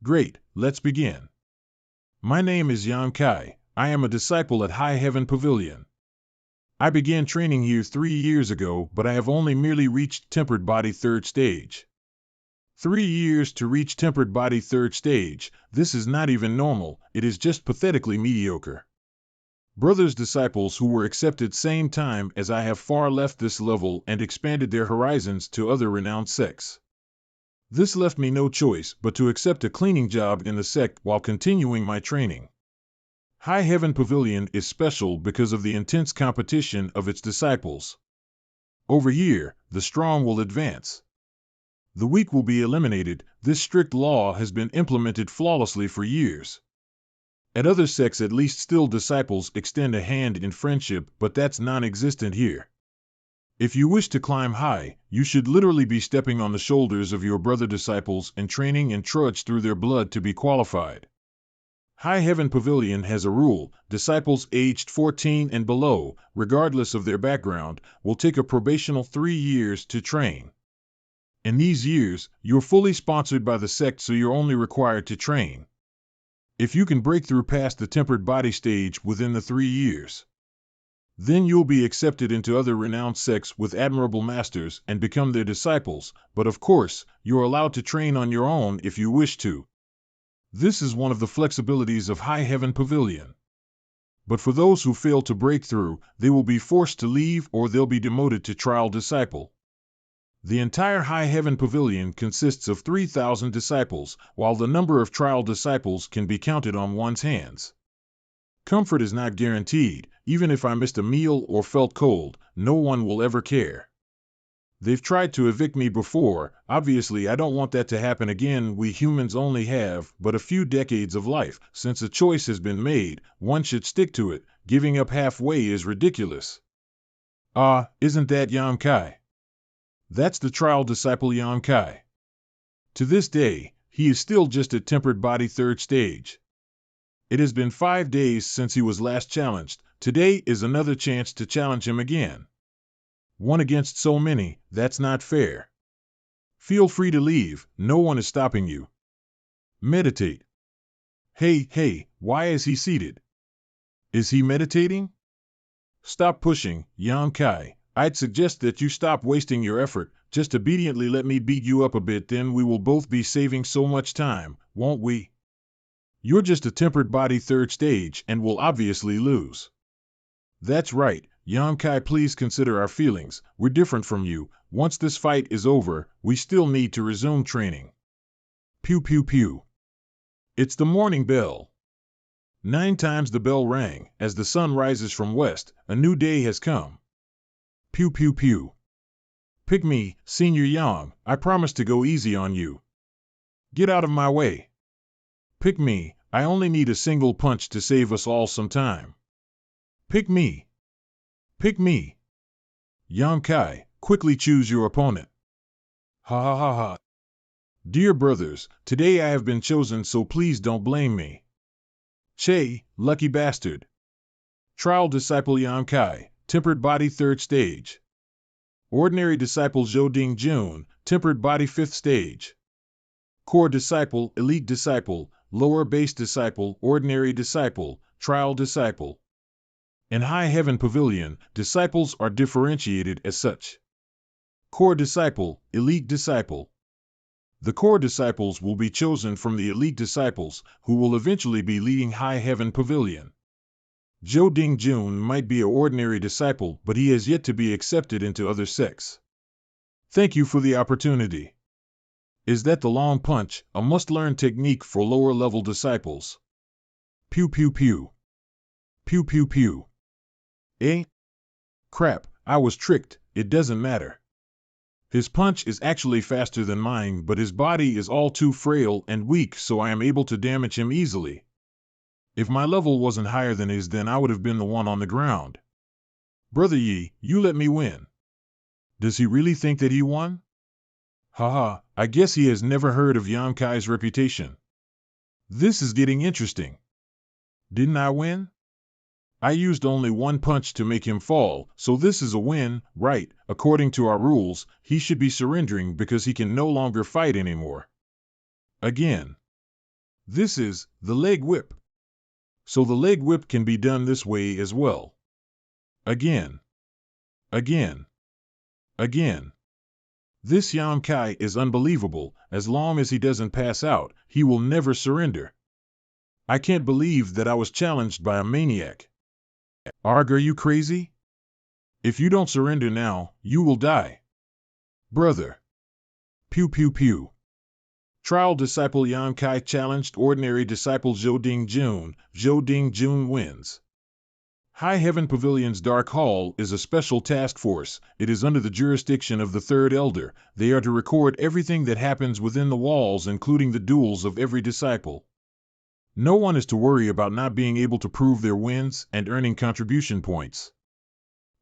Great, let's begin. My name is Yan Kai. I am a disciple at High Heaven Pavilion. I began training here 3 years ago, but I have only merely reached tempered body third stage. 3 years to reach tempered body third stage, this is not even normal, it is just pathetically mediocre. Brothers disciples who were accepted same time as I have far left this level and expanded their horizons to other renowned sects. This left me no choice but to accept a cleaning job in the sect while continuing my training. High Heaven Pavilion is special because of the intense competition of its disciples. Over here, the strong will advance. The weak will be eliminated. This strict law has been implemented flawlessly for years. At other sects at least still disciples extend a hand in friendship, but that's non-existent here. If you wish to climb high, you should literally be stepping on the shoulders of your brother disciples and training and trudge through their blood to be qualified. High Heaven Pavilion has a rule: disciples aged 14 and below, regardless of their background, will take a probational 3 years to train. In these years, you're fully sponsored by the sect, so you're only required to train. If you can break through past the tempered body stage within the 3 years, then you'll be accepted into other renowned sects with admirable masters and become their disciples, but of course, you're allowed to train on your own if you wish to. This is one of the flexibilities of High Heaven Pavilion. But for those who fail to break through, they will be forced to leave or they'll be demoted to trial disciple. The entire High Heaven Pavilion consists of 3,000 disciples, while the number of trial disciples can be counted on one's hands. Comfort is not guaranteed. Even if I missed a meal or felt cold, no one will ever care. They've tried to evict me before. Obviously, I don't want that to happen again. We humans only have but a few decades of life. Since a choice has been made, one should stick to it. Giving up halfway is ridiculous. Isn't that Yan Kai? That's the trial disciple Yan Kai. To this day, he is still just at tempered body third stage. It has been 5 days since he was last challenged. Today is another chance to challenge him again. One against so many, that's not fair. Feel free to leave, no one is stopping you. Meditate. Hey, why is he seated? Is he meditating? Stop pushing, Yan Kai. I'd suggest that you stop wasting your effort. Just obediently let me beat you up a bit, then we will both be saving so much time, won't we? You're just a tempered body third stage and will obviously lose. That's right, Yan Kai, please consider our feelings. We're different from you. Once this fight is over, we still need to resume training. Pew pew pew. It's the morning bell. 9 times the bell rang. As the sun rises from west, a new day has come. Pew pew pew. Pick me, Senior Yang. I promise to go easy on you. Get out of my way. Pick me, I only need a single punch to save us all some time. Pick me. Pick me. Yan Kai, quickly choose your opponent. Ha ha ha ha. Dear brothers, today I have been chosen, so please don't blame me. Che, lucky bastard. Trial disciple Yan Kai, tempered body third stage. Ordinary disciple Zhou Ding Jun, tempered body fifth stage. Core disciple, elite disciple, lower base disciple, ordinary disciple, trial disciple. In High Heaven Pavilion, disciples are differentiated as such. Core disciple, elite disciple. The core disciples will be chosen from the elite disciples, who will eventually be leading High Heaven Pavilion. Zhou Ding Jun might be an ordinary disciple, but he has yet to be accepted into other sects. Thank you for the opportunity. Is that the long punch, a must-learn technique for lower-level disciples? Pew pew pew. Pew pew pew. Eh? Crap, I was tricked. It doesn't matter. His punch is actually faster than mine, but his body is all too frail and weak, so I am able to damage him easily. If my level wasn't higher than his, then I would have been the one on the ground. Brother Yi, you let me win. Does he really think that he won? Haha, I guess he has never heard of Yan Kai's reputation. This is getting interesting. Didn't I win? I used only one punch to make him fall, so this is a win, right? According to our rules, he should be surrendering because he can no longer fight anymore. Again. This is the leg whip. So the leg whip can be done this way as well. Again. Again. Again. This Yonkai is unbelievable. As long as he doesn't pass out, he will never surrender. I can't believe that I was challenged by a maniac. Arg, are you crazy? If you don't surrender now, you will die. Brother. Pew pew pew. Trial Disciple Yonkai challenged Ordinary Disciple Zhou Ding Jun wins. High Heaven Pavilion's Dark Hall is a special task force. It is under the jurisdiction of the Third Elder. They are to record everything that happens within the walls, including the duels of every disciple. No one is to worry about not being able to prove their wins and earning contribution points.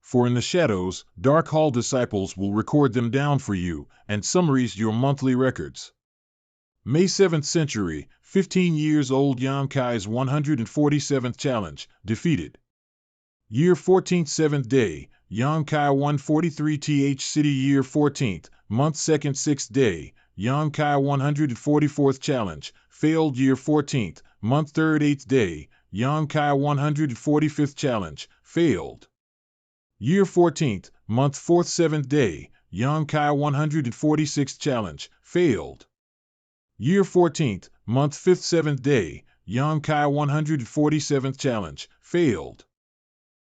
For in the shadows, Dark Hall disciples will record them down for you and summarize your monthly records. May 7th century, 15 years old Yonkai's 147th challenge, defeated. Year 14th 7th day, Yonkai 143th city year 14th, month 2nd 6th day, Yonkai 144th challenge, failed year 14th, month 3rd 8th day, Yonkai 145th challenge, failed. Year 14th, month 4th 7th day, Yonkai 146th challenge, failed. Year 14th, month 5th 7th day, Yonkai 147th challenge, failed.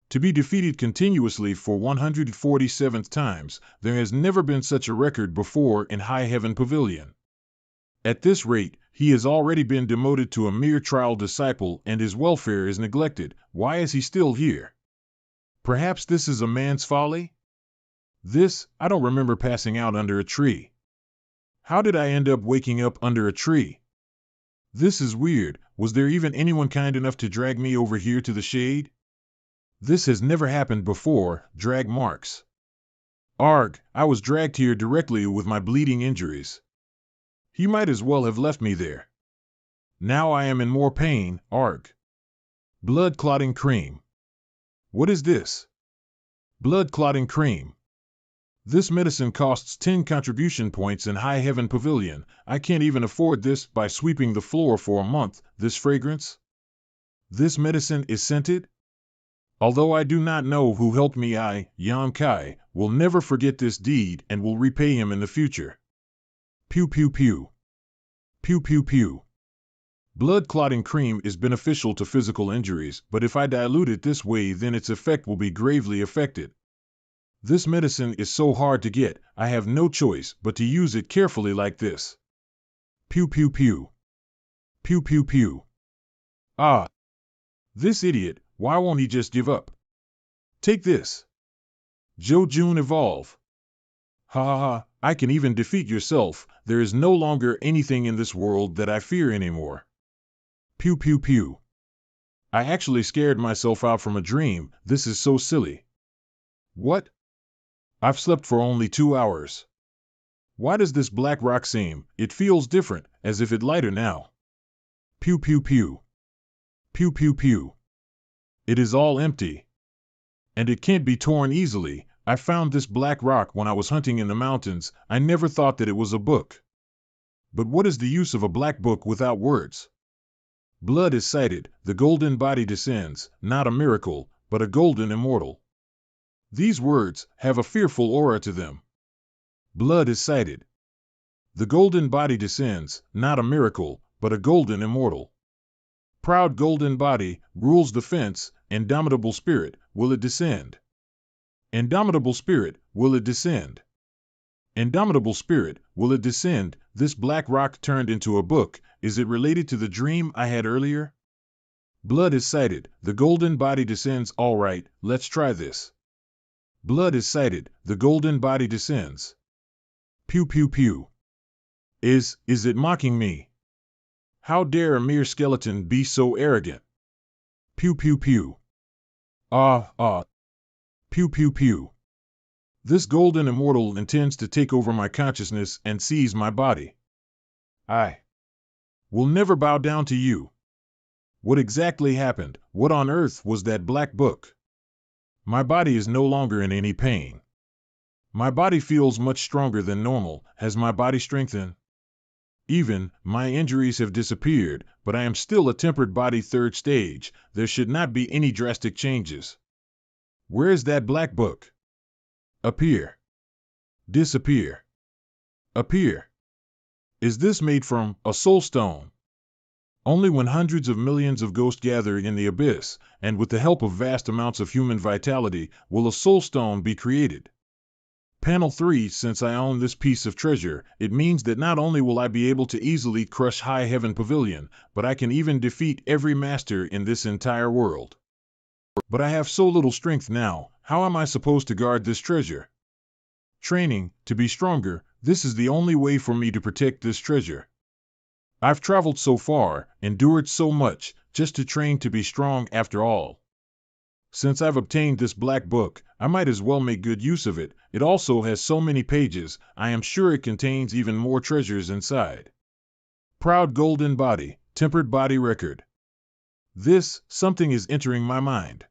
To be defeated continuously for 147th times, there has never been such a record before in High Heaven Pavilion. At this rate, he has already been demoted to a mere trial disciple and his welfare is neglected. Why is he still here? Perhaps this is a man's folly? I don't remember passing out under a tree. How did I end up waking up under a tree? This is weird. Was there even anyone kind enough to drag me over here to the shade? This has never happened before. Drag marks. Arg, I was dragged here directly with my bleeding injuries. He might as well have left me there. Now I am in more pain. Arg. Blood clotting cream. What is this? Blood clotting cream. This medicine costs 10 contribution points in High Heaven Pavilion. I can't even afford this by sweeping the floor for a month. This fragrance? This medicine is scented? Although I do not know who helped me, I, Yonkai, will never forget this deed and will repay him in the future. Pew pew pew. Pew pew pew. Blood clotting cream is beneficial to physical injuries, but if I dilute it this way, then its effect will be gravely affected. This medicine is so hard to get, I have no choice but to use it carefully like this. Pew pew pew. Pew pew pew. Ah. This idiot, why won't he just give up? Take this. Jun evolve. Ha ha ha, I can even defeat yourself. There is no longer anything in this world that I fear anymore. Pew pew pew. I actually scared myself out from a dream. This is so silly. What? I've slept for only 2 hours. Why does this black rock seem? It feels different, as if it's lighter now. Pew pew pew. Pew pew pew. It is all empty. And it can't be torn easily. I found this black rock when I was hunting in the mountains. I never thought that it was a book. But what is the use of a black book without words? Blood is sighted, the golden body descends, not a miracle, but a golden immortal. These words have a fearful aura to them. Blood is sighted. The golden body descends, not a miracle, but a golden immortal. Proud golden body, rules the fence, indomitable spirit, will it descend? Indomitable spirit, will it descend? Indomitable spirit, will it descend? This black rock turned into a book. Is it related to the dream I had earlier? Blood is sighted, the golden body descends. All right, let's try this. Blood is sighted, the golden body descends. Pew pew pew. Is it mocking me? How dare a mere skeleton be so arrogant? Pew pew pew. Ah. Pew pew pew. This golden immortal intends to take over my consciousness and seize my body. I will never bow down to you. What exactly happened? What on earth was that black book? My body is no longer in any pain. My body feels much stronger than normal. Has my body strengthened? Even, my injuries have disappeared, but I am still a tempered body third stage. There should not be any drastic changes. Where is that black book? Appear. Disappear. Appear. Is this made from a soul stone? Only when hundreds of millions of ghosts gather in the abyss, and with the help of vast amounts of human vitality, will a soul stone be created. Panel 3. Since I own this piece of treasure, it means that not only will I be able to easily crush High Heaven Pavilion, but I can even defeat every master in this entire world. But I have so little strength now, how am I supposed to guard this treasure? Training, to be stronger, this is the only way for me to protect this treasure. I've traveled so far, endured so much, just to train to be strong after all. Since I've obtained this black book, I might as well make good use of it. It also has so many pages, I am sure it contains even more treasures inside. Proud golden body, tempered body record. Something is entering my mind.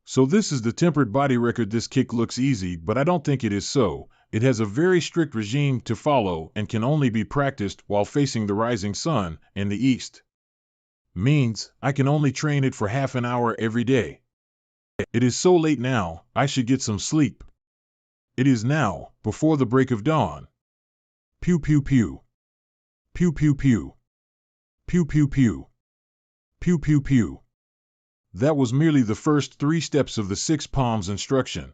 So this is the tempered body record. This kick looks easy, but I don't think it is so. It has a very strict regime to follow and can only be practiced while facing the rising sun in the east. Means I can only train it for half an hour every day. It is so late now, I should get some sleep. It is now, before the break of dawn. Pew pew pew. Pew pew pew. Pew pew pew. Pew pew pew. That was merely the first 3 steps of the 6 palms instruction.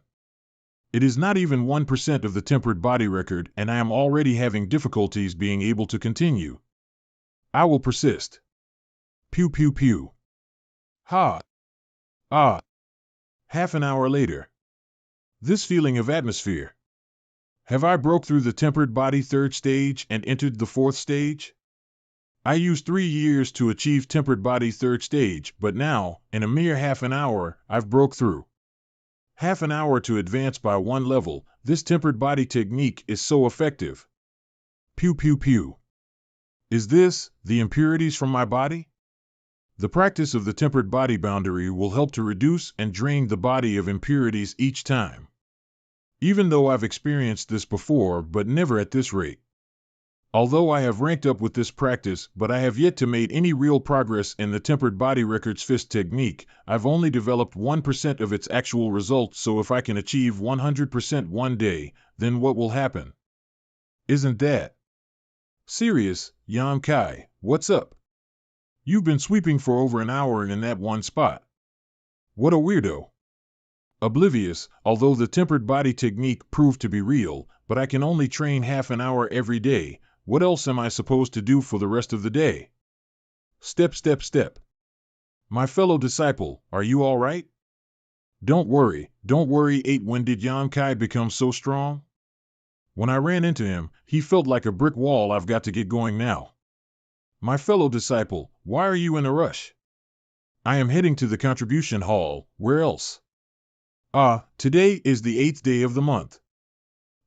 It is not even 1% of the tempered body record, and I am already having difficulties being able to continue. I will persist. Pew pew pew. Ha. Ah. Half an hour later. This feeling of atmosphere. Have I broke through the tempered body third stage and entered the 4th stage? I used 3 years to achieve tempered body third stage, but now, in a mere half an hour, I've broke through. Half an hour to advance by 1 level. This tempered body technique is so effective. Pew pew pew. Is this the impurities from my body? The practice of the tempered body boundary will help to reduce and drain the body of impurities each time. Even though I've experienced this before, but never at this rate. Although I have ranked up with this practice, but I have yet to make any real progress in the tempered body record's fist technique. I've only developed 1% of its actual results, so if I can achieve 100% one day, then what will happen? Isn't that serious? Yam Kai, what's up? You've been sweeping for over an hour in that one spot. What a weirdo. Oblivious, although the tempered body technique proved to be real, but I can only train half an hour every day. What else am I supposed to do for the rest of the day? Step, step, step. My fellow disciple, are you all right? Don't worry. 8. When did Yam Kai become so strong? When I ran into him, he felt like a brick wall. I've got to get going now. My fellow disciple, why are you in a rush? I am heading to the contribution hall. Where else? Today is the 8th day of the month.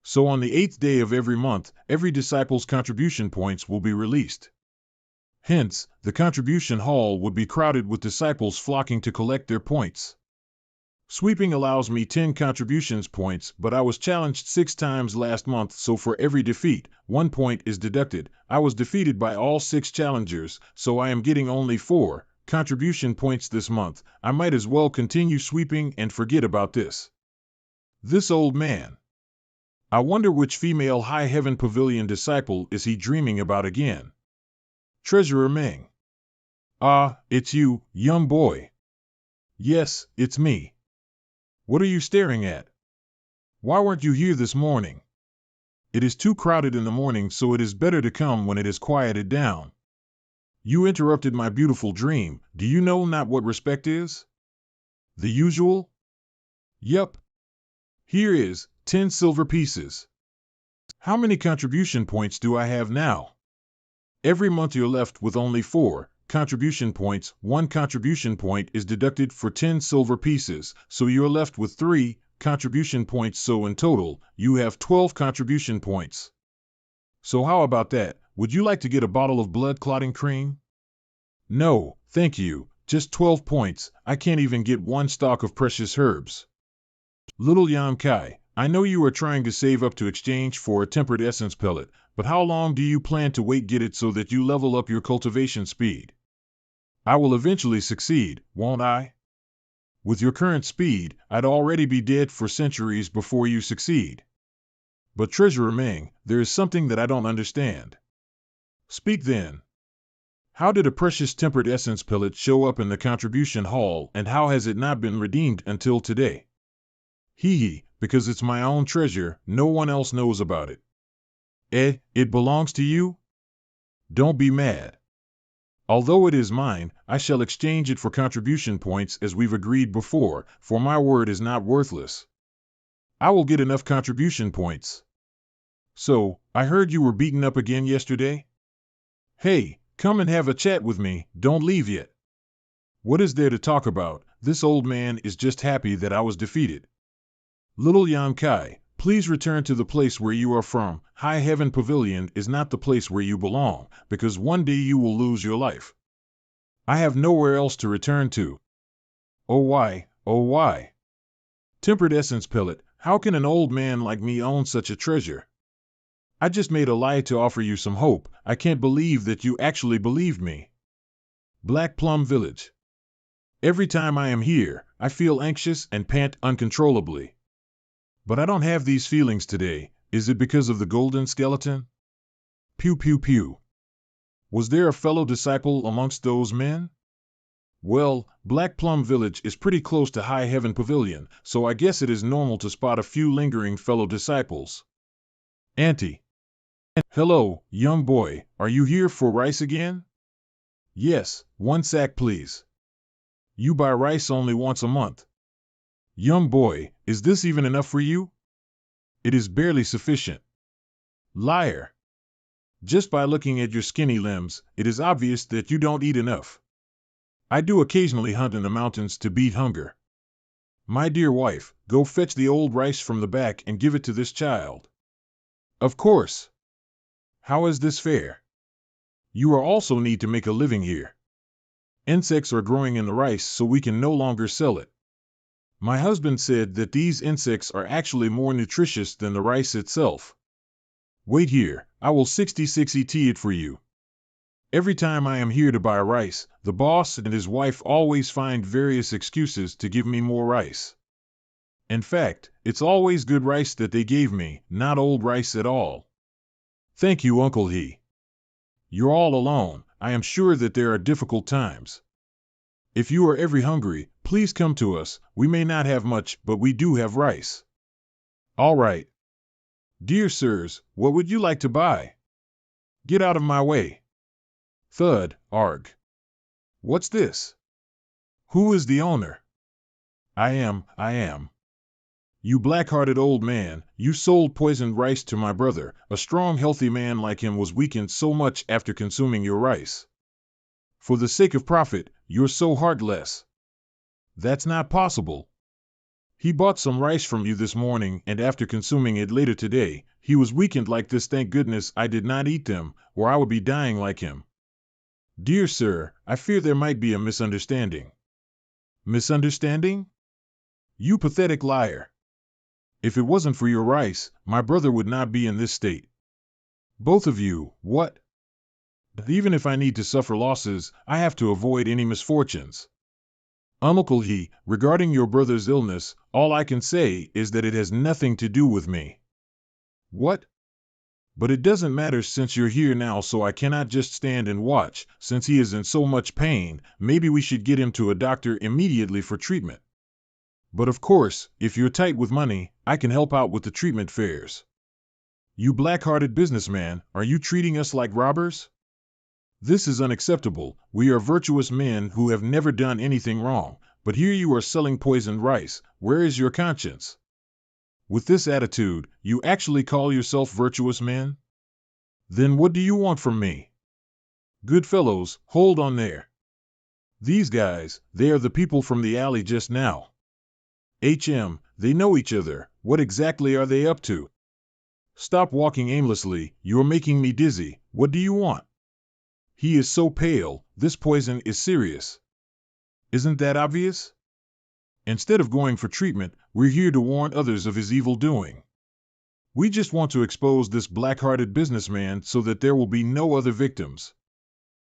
So on the 8th day of every month, every disciple's contribution points will be released. Hence, the contribution hall would be crowded with disciples flocking to collect their points. Sweeping allows me 10 contributions points, but I was challenged 6 times last month, so for every defeat, 1 point is deducted. I was defeated by all 6 challengers, so I am getting only 4 contribution points this month. I might as well continue sweeping and forget about this. This old man. I wonder which female High Heaven Pavilion disciple is he dreaming about again? Treasurer Meng. It's you, young boy. Yes, it's me. What are you staring at? Why weren't you here this morning? It is too crowded in the morning, so it is better to come when it is quieted down. You interrupted my beautiful dream. Do you know not what respect is? The usual? Yup. Here is 10 silver pieces. How many contribution points do I have now? Every month you're left with only 4 contribution points. 1 contribution point is deducted for 10 silver pieces, so you're left with 3 contribution points, so in total, you have 12 contribution points. So how about that? Would you like to get a bottle of blood clotting cream? No, thank you, just 12 points. I can't even get 1 stalk of precious herbs. Little Yam Kai, I know you are trying to save up to exchange for a tempered essence pellet, but how long do you plan to wait get it so that you level up your cultivation speed? I will eventually succeed, won't I? With your current speed, I'd already be dead for centuries before you succeed. But Treasurer Ming, there is something that I don't understand. Speak then. How did a precious tempered essence pellet show up in the contribution hall, and how has it not been redeemed until today? Hee, because it's my own treasure, no one else knows about it. It belongs to you? Don't be mad. Although it is mine, I shall exchange it for contribution points as we've agreed before, for my word is not worthless. I will get enough contribution points. So, I heard you were beaten up again yesterday? Hey, come and have a chat with me, don't leave yet. What is there to talk about? This old man is just happy that I was defeated. Little Yan Kai, please return to the place where you are from. High Heaven Pavilion is not the place where you belong, because one day you will lose your life. I have nowhere else to return to. Oh why, oh why? Tempered essence pellet, how can an old man like me own such a treasure? I just made a lie to offer you some hope. I can't believe that you actually believed me. Black Plum Village. Every time I am here, I feel anxious and pant uncontrollably. But I don't have these feelings today. Is it because of the golden skeleton? Pew pew pew. Was there a fellow disciple amongst those men? Well, Black Plum Village is pretty close to High Heaven Pavilion, so I guess it is normal to spot a few lingering fellow disciples. Auntie. Hello, young boy, are you here for rice again? Yes, 1 sack please. You buy rice only once a month. Young boy, is this even enough for you? It is barely sufficient. Liar. Just by looking at your skinny limbs, it is obvious that you don't eat enough. I do occasionally hunt in the mountains to beat hunger. My dear wife, go fetch the old rice from the back and give it to this child. Of course. How is this fair? You are also need to make a living here. Insects are growing in the rice so we can no longer sell it. My husband said that these insects are actually more nutritious than the rice itself. Wait here, I will 66 ET it for you. Every time I am here to buy rice, the boss and his wife always find various excuses to give me more rice. In fact, it's always good rice that they gave me, not old rice at all. Thank you, Uncle He. You're all alone. I am sure that there are difficult times. If you are ever hungry, please come to us. We may not have much, but we do have rice. All right. Dear sirs, what would you like to buy? Get out of my way. Thud, arg. What's this? Who is the owner? I am. You black-hearted old man, you sold poisoned rice to my brother. A strong, healthy man like him was weakened so much after consuming your rice. For the sake of profit, you're so heartless. That's not possible. He bought some rice from you this morning, and after consuming it later today, he was weakened like this. Thank goodness I did not eat them, or I would be dying like him. Dear sir, I fear there might be a misunderstanding. Misunderstanding? You pathetic liar. If it wasn't for your rice, my brother would not be in this state. Both of you, what? Even if I need to suffer losses, I have to avoid any misfortunes. Uncle He, regarding your brother's illness, all I can say is that it has nothing to do with me. What? But it doesn't matter since you're here now, so I cannot just stand and watch. Since he is in so much pain, maybe we should get him to a doctor immediately for treatment. But of course, if you're tight with money, I can help out with the treatment fares. You black-hearted businessman, are you treating us like robbers? This is unacceptable. We are virtuous men who have never done anything wrong, but here you are selling poisoned rice. Where is your conscience? With this attitude, you actually call yourself virtuous men? Then what do you want from me? Good fellows, hold on there. These guys, they are the people from the alley just now. They know each other. What exactly are they up to? Stop walking aimlessly, you're making me dizzy. What do you want? He is so pale, this poison is serious. Isn't that obvious? Instead of going for treatment, we're here to warn others of his evil doing. We just want to expose this black-hearted businessman so that there will be no other victims.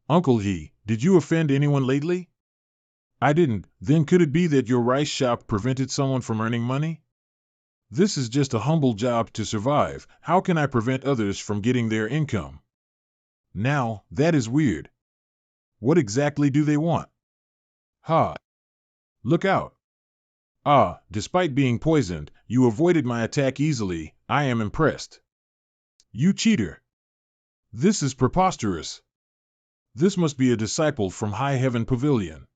Uncle He, did you offend anyone lately? I didn't. Then could it be that your rice shop prevented someone from earning money? This is just a humble job to survive. How can I prevent others from getting their income? Now, that is weird. What exactly do they want? Ha! Look out! Ah, despite being poisoned, you avoided my attack easily. I am impressed. You cheater! This is preposterous. This must be a disciple from High Heaven Pavilion.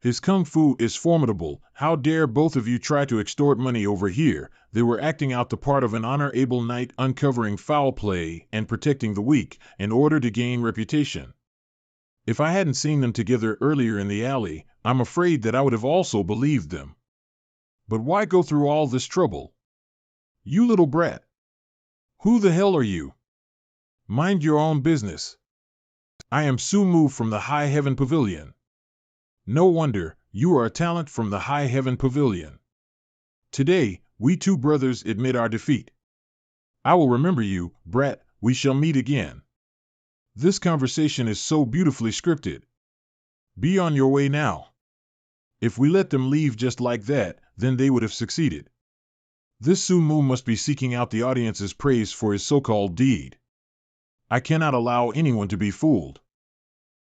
His kung fu is formidable. How dare both of you try to extort money over here? They were acting out the part of an honor-able knight, uncovering foul play and protecting the weak in order to gain reputation. If I hadn't seen them together earlier in the alley, I'm afraid that I would have also believed them. But why go through all this trouble? You little brat! Who the hell are you? Mind your own business. I am Sumu from the High Heaven Pavilion. No wonder, you are a talent from the High Heaven Pavilion. Today, we two brothers admit our defeat. I will remember you, brat. We shall meet again. This conversation is so beautifully scripted. Be on your way now. If we let them leave just like that, then they would have succeeded. This Sumu must be seeking out the audience's praise for his so-called deed. I cannot allow anyone to be fooled.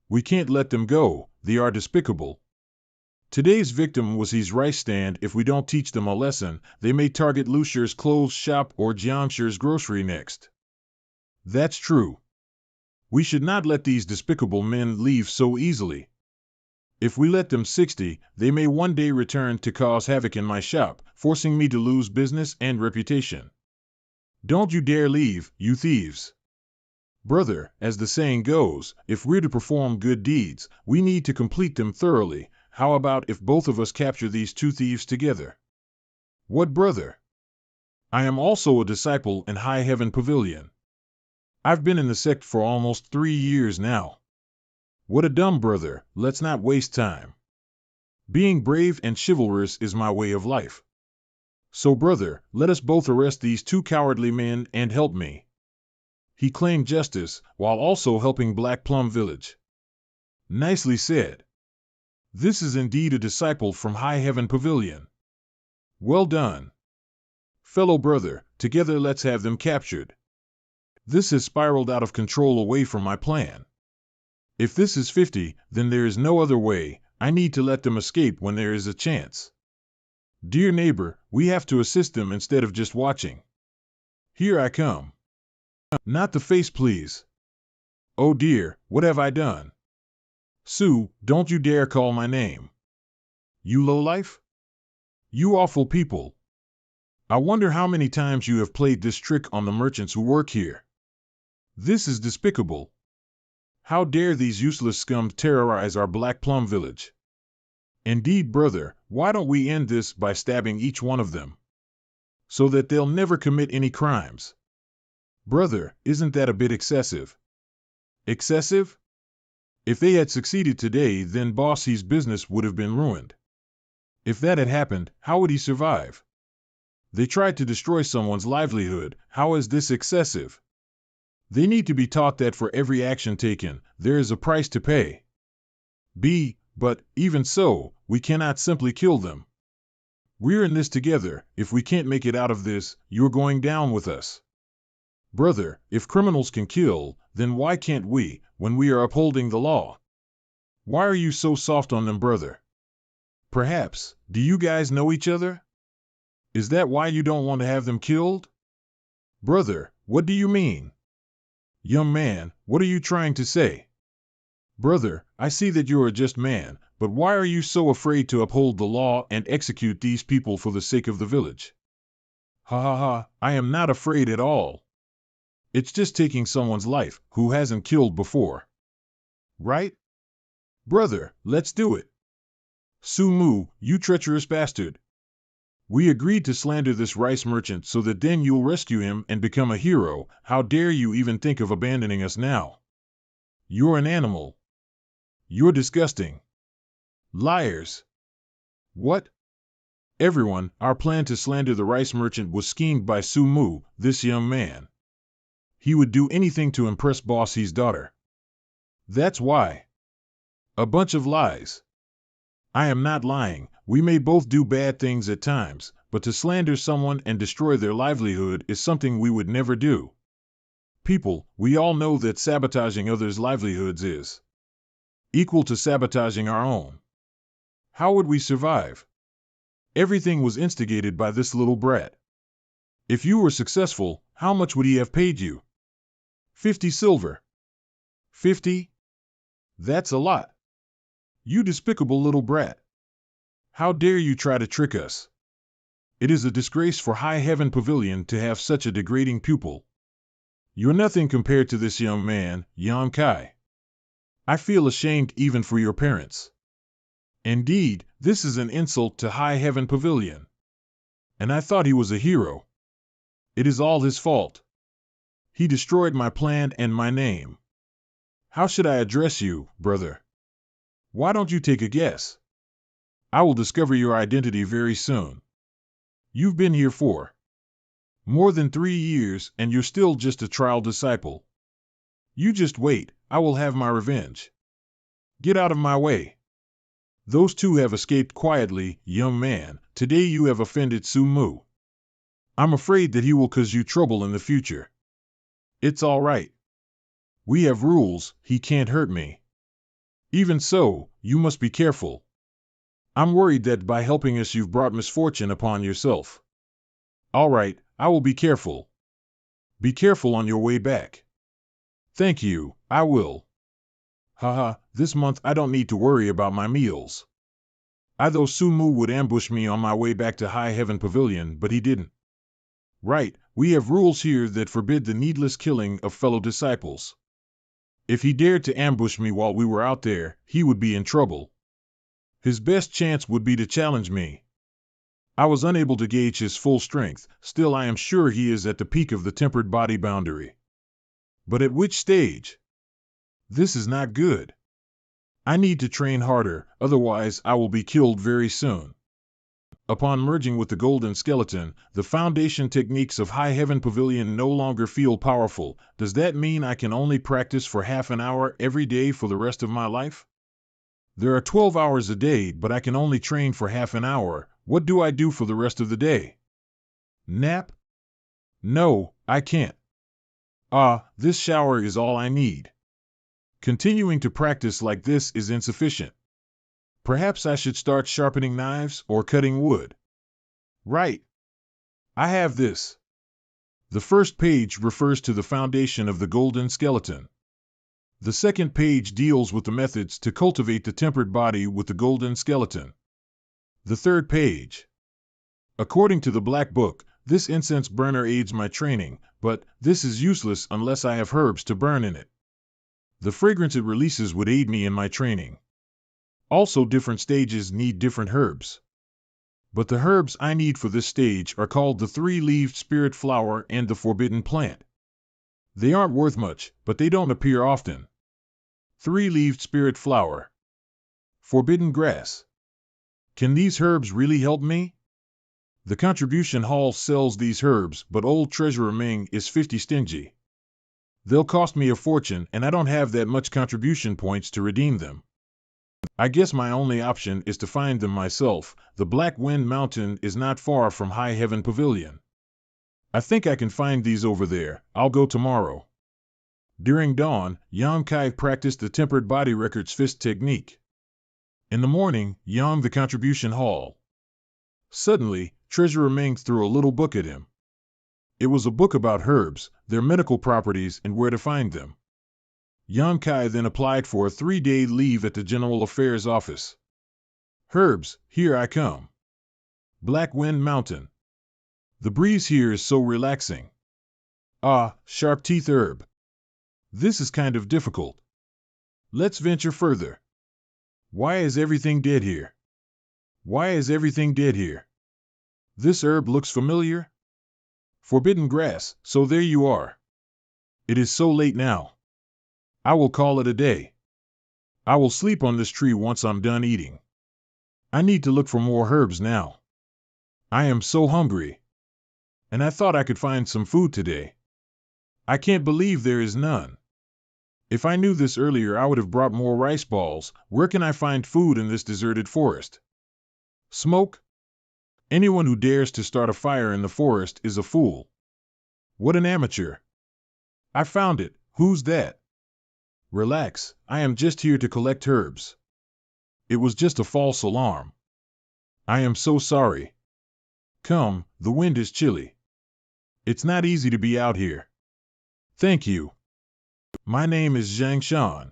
We can't let them go. They are despicable. Today's victim was his rice stand. If we don't teach them a lesson, they may target Lucia's clothes shop or Jiamshi's grocery next. That's true. We should not let these despicable men leave so easily. If we let them 60, they may one day return to cause havoc in my shop, forcing me to lose business and reputation. Don't you dare leave, you thieves. Brother, as the saying goes, if we're to perform good deeds, we need to complete them thoroughly. How about if both of us capture these two thieves together? What, brother? I am also a disciple in High Heaven Pavilion. I've been in the sect for almost 3 years now. What a dumb brother. Let's not waste time. Being brave and chivalrous is my way of life. So, brother, let us both arrest these two cowardly men and help me. He claimed justice, while also helping Black Plum Village. Nicely said. This is indeed a disciple from High Heaven Pavilion. Well done. Fellow brother, together let's have them captured. This has spiraled out of control away from my plan. If this is 50, then there is no other way. I need to let them escape when there is a chance. Dear neighbor, we have to assist them instead of just watching. Here I come. Not the face, please. Oh dear, what have I done? Sue, don't you dare call my name. You lowlife? You awful people. I wonder how many times you have played this trick on the merchants who work here. This is despicable. How dare these useless scum terrorize our Black Plum Village? Indeed, brother, why don't we end this by stabbing each one of them? So that they'll never commit any crimes. Brother, isn't that a bit excessive? Excessive? If they had succeeded today, then Bossy's business would have been ruined. If that had happened, how would he survive? They tried to destroy someone's livelihood. How is this excessive? They need to be taught that for every action taken, there is a price to pay. But, even so, we cannot simply kill them. We're in this together. If we can't make it out of this, you're going down with us. Brother, if criminals can kill, then why can't we, when we are upholding the law? Why are you so soft on them, brother? Perhaps, do you guys know each other? Is that why you don't want to have them killed? Brother, what do you mean? Young man, what are you trying to say? Brother, I see that you are a just man, but why are you so afraid to uphold the law and execute these people for the sake of the village? Ha ha ha, I am not afraid at all. It's just taking someone's life who hasn't killed before. Right? Brother, let's do it. Sumu, you treacherous bastard. We agreed to slander this rice merchant so that then you'll rescue him and become a hero. How dare you even think of abandoning us now? You're an animal. You're disgusting. Liars. What? Everyone, our plan to slander the rice merchant was schemed by Su Mu, this young man. He would do anything to impress Boss He's daughter. That's why. A bunch of lies. I am not lying. We may both do bad things at times, but to slander someone and destroy their livelihood is something we would never do. People, we all know that sabotaging others' livelihoods is equal to sabotaging our own. How would we survive? Everything was instigated by this little brat. If you were successful, how much would he have paid you? 50 silver. 50? That's a lot. You despicable little brat. How dare you try to trick us? It is a disgrace for High Heaven Pavilion to have such a degrading pupil. You're nothing compared to this young man, Yan Kai. I feel ashamed even for your parents. Indeed, this is an insult to High Heaven Pavilion. And I thought he was a hero. It is all his fault. He destroyed my plan and my name. How should I address you, brother? Why don't you take a guess? I will discover your identity very soon. You've been here for more than 3 years, and you're still just a trial disciple. You just wait, I will have my revenge. Get out of my way. Those two have escaped quietly, young man. Today you have offended Su Mu. I'm afraid that he will cause you trouble in the future. It's all right. We have rules, he can't hurt me. Even so, you must be careful. I'm worried that by helping us you've brought misfortune upon yourself. All right, I will be careful. Be careful on your way back. Thank you, I will. Haha, this month I don't need to worry about my meals. I thought Su Mu would ambush me on my way back to High Heaven Pavilion, but he didn't. Right, we have rules here that forbid the needless killing of fellow disciples. If he dared to ambush me while we were out there, he would be in trouble. His best chance would be to challenge me. I was unable to gauge his full strength, still I am sure he is at the peak of the tempered body boundary. But at which stage? This is not good. I need to train harder, otherwise I will be killed very soon. Upon merging with the golden skeleton, the foundation techniques of High Heaven Pavilion no longer feel powerful. Does that mean I can only practice for half an hour every day for the rest of my life? There are 12 hours a day, but I can only train for half an hour. What do I do for the rest of the day? Nap? No, I can't. This shower is all I need. Continuing to practice like this is insufficient. Perhaps I should start sharpening knives or cutting wood. Right. I have this. The first page refers to the foundation of the golden skeleton. The second page deals with the methods to cultivate the tempered body with the golden skeleton. The third page. According to the Black Book, this incense burner aids my training, but this is useless unless I have herbs to burn in it. The fragrance it releases would aid me in my training. Also, different stages need different herbs. But the herbs I need for this stage are called the 3-leaved spirit flower and the forbidden plant. They aren't worth much, but they don't appear often. 3-leaved spirit flower. Forbidden grass. Can these herbs really help me? The contribution hall sells these herbs, but old Treasurer Ming is 50 stingy. They'll cost me a fortune, and I don't have that much contribution points to redeem them. I guess my only option is to find them myself. The Black Wind Mountain is not far from High Heaven Pavilion. I think I can find these over there. I'll go tomorrow. During dawn, Yang Kai practiced the tempered body records fist technique. In the morning, Yang the contribution hall. Suddenly, Treasurer Ming threw a little book at him. It was a book about herbs, their medical properties, and where to find them. Yan Kai then applied for a 3-day leave at the General Affairs Office. Herbs, here I come. Black Wind Mountain. The breeze here is so relaxing. Sharp teeth herb. This is kind of difficult. Let's venture further. Why is everything dead here? Why is everything dead here? This herb looks familiar. Forbidden grass, so there you are. It is so late now. I will call it a day. I will sleep on this tree once I'm done eating. I need to look for more herbs now. I am so hungry. And I thought I could find some food today. I can't believe there is none. If I knew this earlier, I would have brought more rice balls. Where can I find food in this deserted forest? Smoke? Anyone who dares to start a fire in the forest is a fool. What an amateur. I found it. Who's that? Relax, I am just here to collect herbs. It was just a false alarm. I am so sorry. Come, the wind is chilly. It's not easy to be out here. Thank you. My name is Zhang Shan.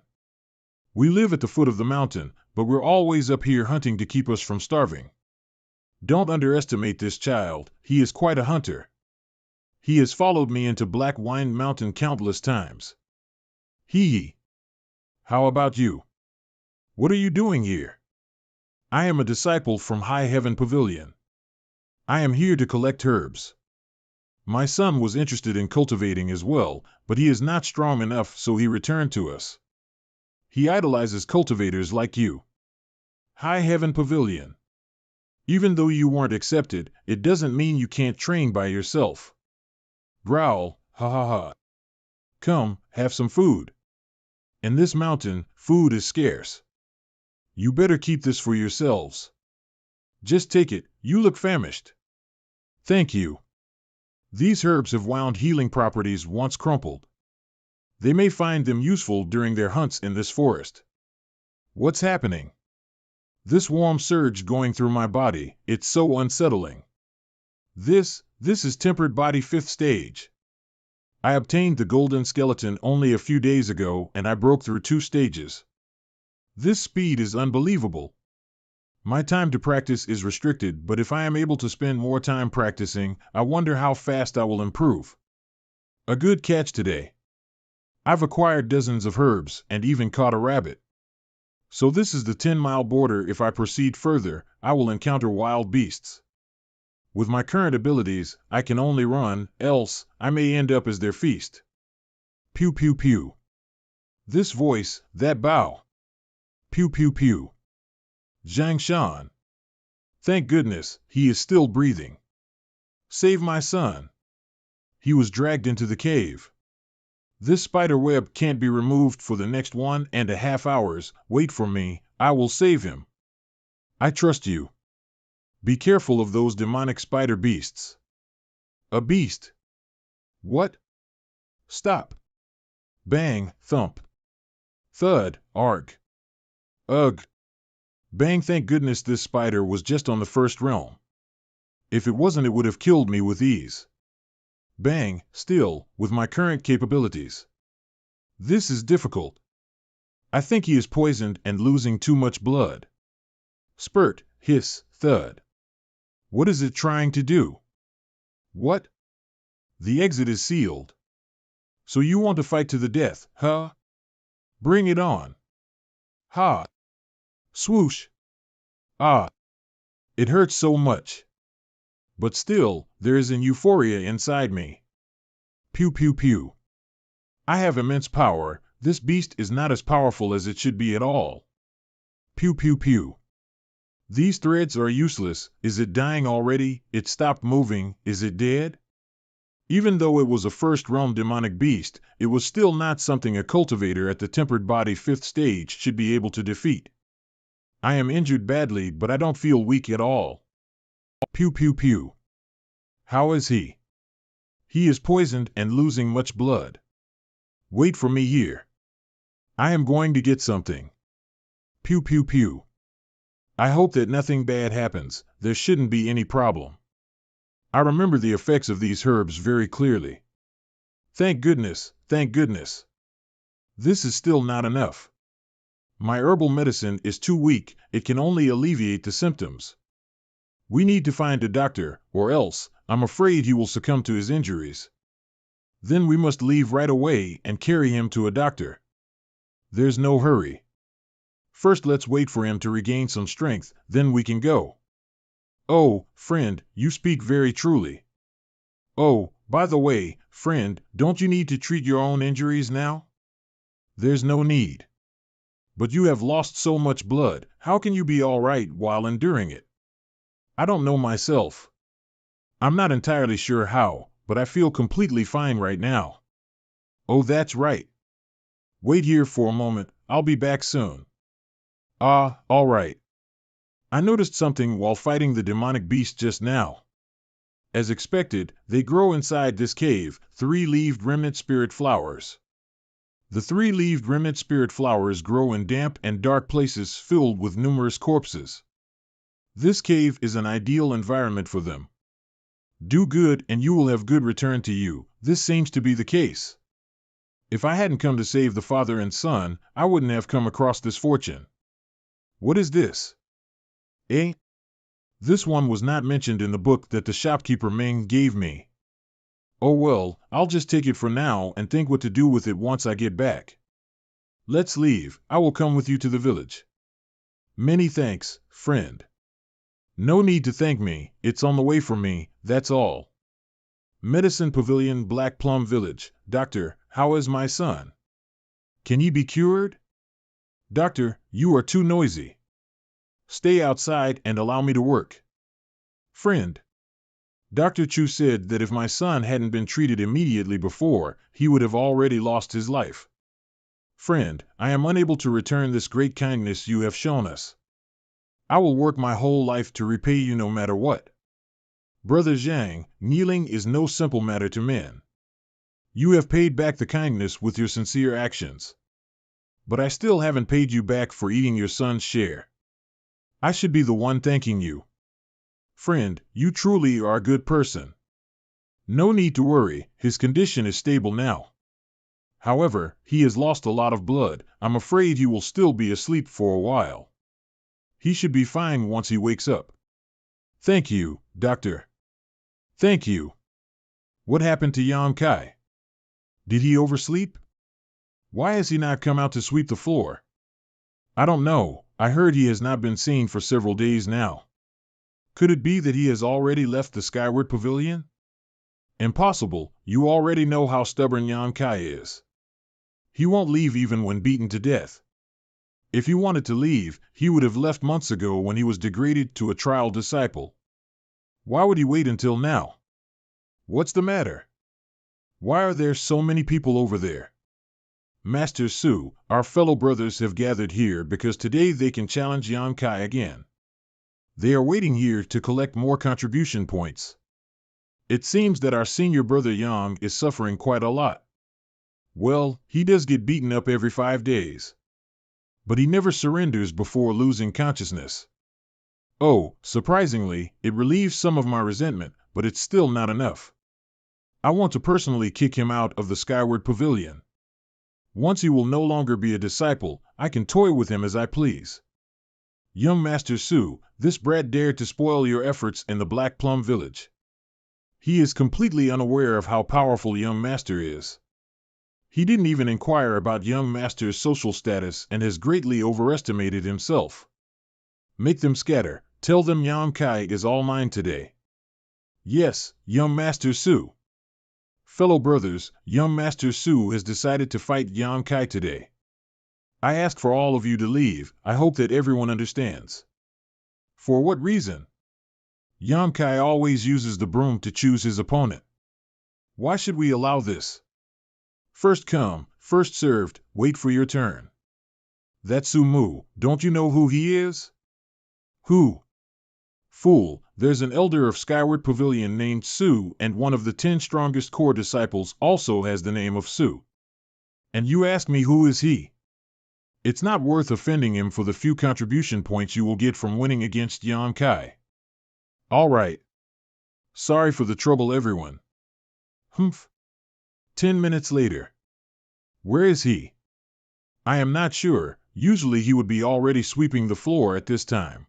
We live at the foot of the mountain, but we're always up here hunting to keep us from starving. Don't underestimate this child, he is quite a hunter. He has followed me into Black Wine Mountain countless times. Hee. How about you? What are you doing here? I am a disciple from High Heaven Pavilion. I am here to collect herbs. My son was interested in cultivating as well, but he is not strong enough, so he returned to us. He idolizes cultivators like you. High Heaven Pavilion. Even though you weren't accepted, it doesn't mean you can't train by yourself. Growl, ha ha ha. Come, have some food. In this mountain, food is scarce. You better keep this for yourselves. Just take it, you look famished. Thank you. These herbs have wound healing properties once crumpled. They may find them useful during their hunts in this forest. What's happening? This warm surge going through my body, it's so unsettling. This is tempered body 5th stage. I obtained the golden skeleton only a few days ago and I broke through 2 stages. This speed is unbelievable. My time to practice is restricted, but if I am able to spend more time practicing, I wonder how fast I will improve. A good catch today. I've acquired dozens of herbs and even caught a rabbit. So this is the 10-mile border. If I proceed further, I will encounter wild beasts. With my current abilities, I can only run, else I may end up as their feast. Pew pew pew. This voice, that bow. Pew pew pew. Zhang Shan. Thank goodness, he is still breathing. Save my son. He was dragged into the cave. This spider web can't be removed for the next 1.5 hours. Wait for me, I will save him. I trust you. Be careful of those demonic spider beasts. A beast? What? Stop. Bang, thump. Thud, arg. Ugh. Bang, thank goodness this spider was just on the 1st realm. If it wasn't, it would have killed me with ease. Bang, still, with my current capabilities. This is difficult. I think he is poisoned and losing too much blood. Spurt, hiss, thud. What is it trying to do? What? The exit is sealed. So you want to fight to the death, huh? Bring it on. Ha! Swoosh! Ah! It hurts so much. But still, there is an euphoria inside me. Pew pew pew. I have immense power. This beast is not as powerful as it should be at all. Pew pew pew. These threads are useless. Is it dying already? It stopped moving. Is it dead? Even though it was a 1st realm demonic beast, it was still not something a cultivator at the tempered body 5th stage should be able to defeat. I am injured badly, but I don't feel weak at all. Pew pew pew. How is he? He is poisoned and losing much blood. Wait for me here. I am going to get something. Pew pew pew. I hope that nothing bad happens. There shouldn't be any problem. I remember the effects of these herbs very clearly. Thank goodness, thank goodness. This is still not enough. My herbal medicine is too weak, it can only alleviate the symptoms. We need to find a doctor, or else, I'm afraid he will succumb to his injuries. Then we must leave right away and carry him to a doctor. There's no hurry. First let's wait for him to regain some strength, then we can go. Oh, friend, you speak very truly. Oh, by the way, friend, don't you need to treat your own injuries now? There's no need. But you have lost so much blood, how can you be all right while enduring it? I don't know myself. I'm not entirely sure how, but I feel completely fine right now. Oh, that's right. Wait here for a moment, I'll be back soon. Ah, all right. I noticed something while fighting the demonic beast just now. As expected, they grow inside this cave, three-leaved remnant spirit flowers. The three-leaved remnant spirit flowers grow in damp and dark places filled with numerous corpses. This cave is an ideal environment for them. Do good and you will have good return to you. This seems to be the case. If I hadn't come to save the father and son, I wouldn't have come across this fortune. What is this? Eh? This one was not mentioned in the book that the shopkeeper Ming gave me. Oh well, I'll just take it for now and think what to do with it once I get back. Let's leave, I will come with you to the village. Many thanks, friend. No need to thank me, it's on the way for me, that's all. Medicine Pavilion, Black Plum Village. Doctor, how is my son? Can he be cured? Doctor, you are too noisy. Stay outside and allow me to work. Friend. Dr. Chu said that if my son hadn't been treated immediately before, he would have already lost his life. Friend, I am unable to return this great kindness you have shown us. I will work my whole life to repay you no matter what. Brother Zhang, kneeling is no simple matter to men. You have paid back the kindness with your sincere actions. But I still haven't paid you back for eating your son's share. I should be the one thanking you. Friend, you truly are a good person. No need to worry, his condition is stable now. However, he has lost a lot of blood. I'm afraid he will still be asleep for a while. He should be fine once he wakes up. Thank you, Doctor. Thank you. What happened to Yang Kai? Did he oversleep? Why has he not come out to sweep the floor? I don't know, I heard he has not been seen for several days now. Could it be that he has already left the Skyward Pavilion? Impossible, you already know how stubborn Yang Kai is. He won't leave even when beaten to death. If he wanted to leave, he would have left months ago when he was degraded to a trial disciple. Why would he wait until now? What's the matter? Why are there so many people over there? Master Su, our fellow brothers have gathered here because today they can challenge Yang Kai again. They are waiting here to collect more contribution points. It seems that our senior brother Yang is suffering quite a lot. Well, he does get beaten up every 5 days. But he never surrenders before losing consciousness. Oh, surprisingly, it relieves some of my resentment, but it's still not enough. I want to personally kick him out of the Skyward Pavilion. Once he will no longer be a disciple, I can toy with him as I please. Young Master Su, this brat dared to spoil your efforts in the Black Plum Village. He is completely unaware of how powerful Young Master is. He didn't even inquire about Young Master's social status and has greatly overestimated himself. Make them scatter, tell them Yang Kai is all mine today. Yes, Young Master Su. Fellow brothers, Young Master Su has decided to fight Yang Kai today. I ask for all of you to leave, I hope that everyone understands. For what reason? Yang Kai always uses the broom to choose his opponent. Why should we allow this? First come, first served, wait for your turn. That's Su Mu, don't you know who he is? Who? Fool, there's an elder of Skyward Pavilion named Su, and one of the 10 strongest core disciples also has the name of Su. And you ask me who is he? It's not worth offending him for the few contribution points you will get from winning against Yang Kai. All right. Sorry for the trouble, everyone. Humph. 10 minutes later. Where is he? I am not sure, usually he would be already sweeping the floor at this time.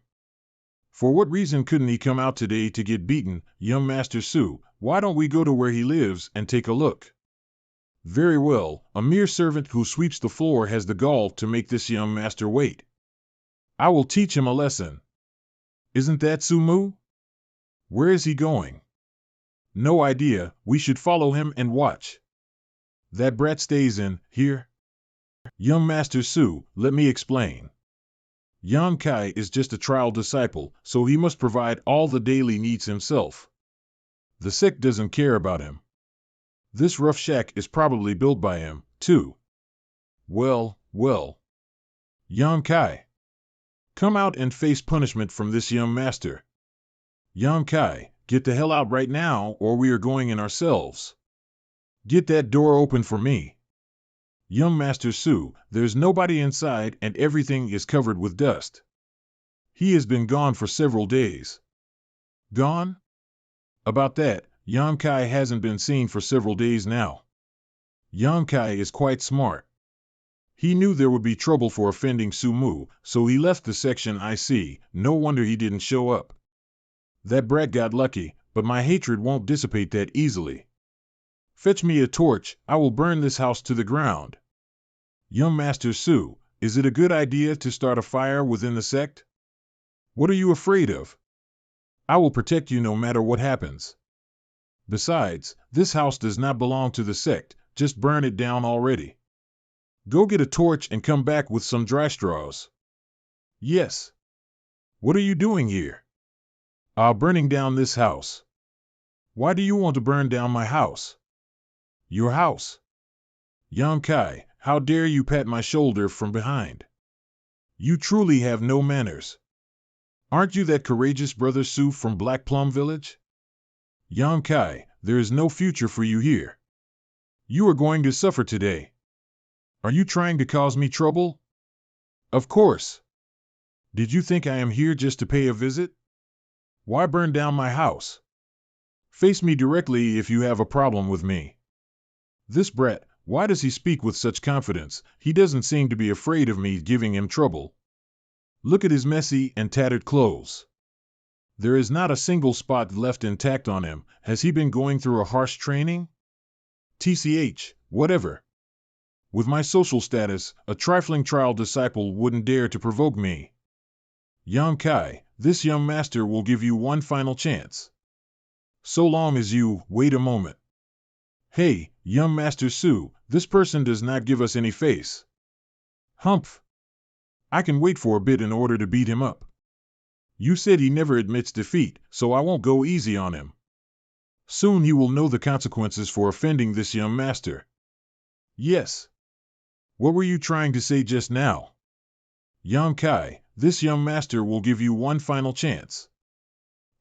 For what reason couldn't he come out today to get beaten, Young Master Su? Why don't we go to where he lives and take a look? Very well, a mere servant who sweeps the floor has the gall to make this young master wait. I will teach him a lesson. Isn't that Su Mu? Where is he going? No idea, we should follow him and watch. That brat stays in here. Young Master Su, let me explain. Yang Kai is just a trial disciple, so he must provide all the daily needs himself. The sect doesn't care about him. This rough shack is probably built by him, too. Well. Young Kai, come out and face punishment from this young master. Young Kai, get the hell out right now or we are going in ourselves. Get that door open for me. Young Master Su, there's nobody inside and everything is covered with dust. He has been gone for several days. Gone? About that, Yang Kai hasn't been seen for several days now. Yang Kai is quite smart. He knew there would be trouble for offending Su Mu, so he left the section IC. No wonder he didn't show up. That brat got lucky, but my hatred won't dissipate that easily. Fetch me a torch, I will burn this house to the ground. Young Master Su, is it a good idea to start a fire within the sect? What are you afraid of? I will protect you no matter what happens. Besides, this house does not belong to the sect, just burn it down already. Go get a torch and come back with some dry straws. Yes. What are you doing here? Burning down this house. Why do you want to burn down my house? Your house? Yang Kai, how dare you pat my shoulder from behind? You truly have no manners. Aren't you that courageous brother Su from Black Plum Village? Yang Kai, there is no future for you here. You are going to suffer today. Are you trying to cause me trouble? Of course. Did you think I am here just to pay a visit? Why burn down my house? Face me directly if you have a problem with me. This brat, why does he speak with such confidence? He doesn't seem to be afraid of me giving him trouble. Look at his messy and tattered clothes. There is not a single spot left intact on him. Has he been going through a harsh training? TCH, whatever. With my social status, a trifling trial disciple wouldn't dare to provoke me. Yang Kai, this young master will give you one final chance. So long as you, wait a moment. Hey, young Master Su, this person does not give us any face. Humph. I can wait for a bit in order to beat him up. You said he never admits defeat, so I won't go easy on him. Soon he will know the consequences for offending this young master. Yes. What were you trying to say just now? Yang Kai, this young master will give you one final chance.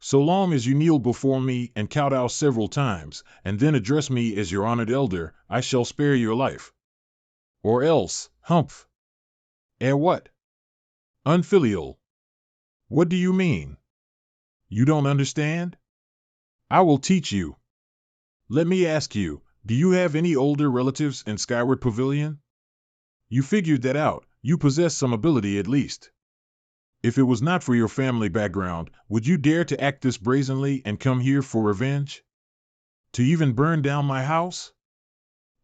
So long as you kneel before me and kowtow several times, and then address me as your honored elder, I shall spare your life. Or else, humph. What? Unfilial. What do you mean? You don't understand? I will teach you. Let me ask you, do you have any older relatives in Skyward Pavilion? You figured that out, you possess some ability at least. If it was not for your family background, would you dare to act this brazenly and come here for revenge? To even burn down my house?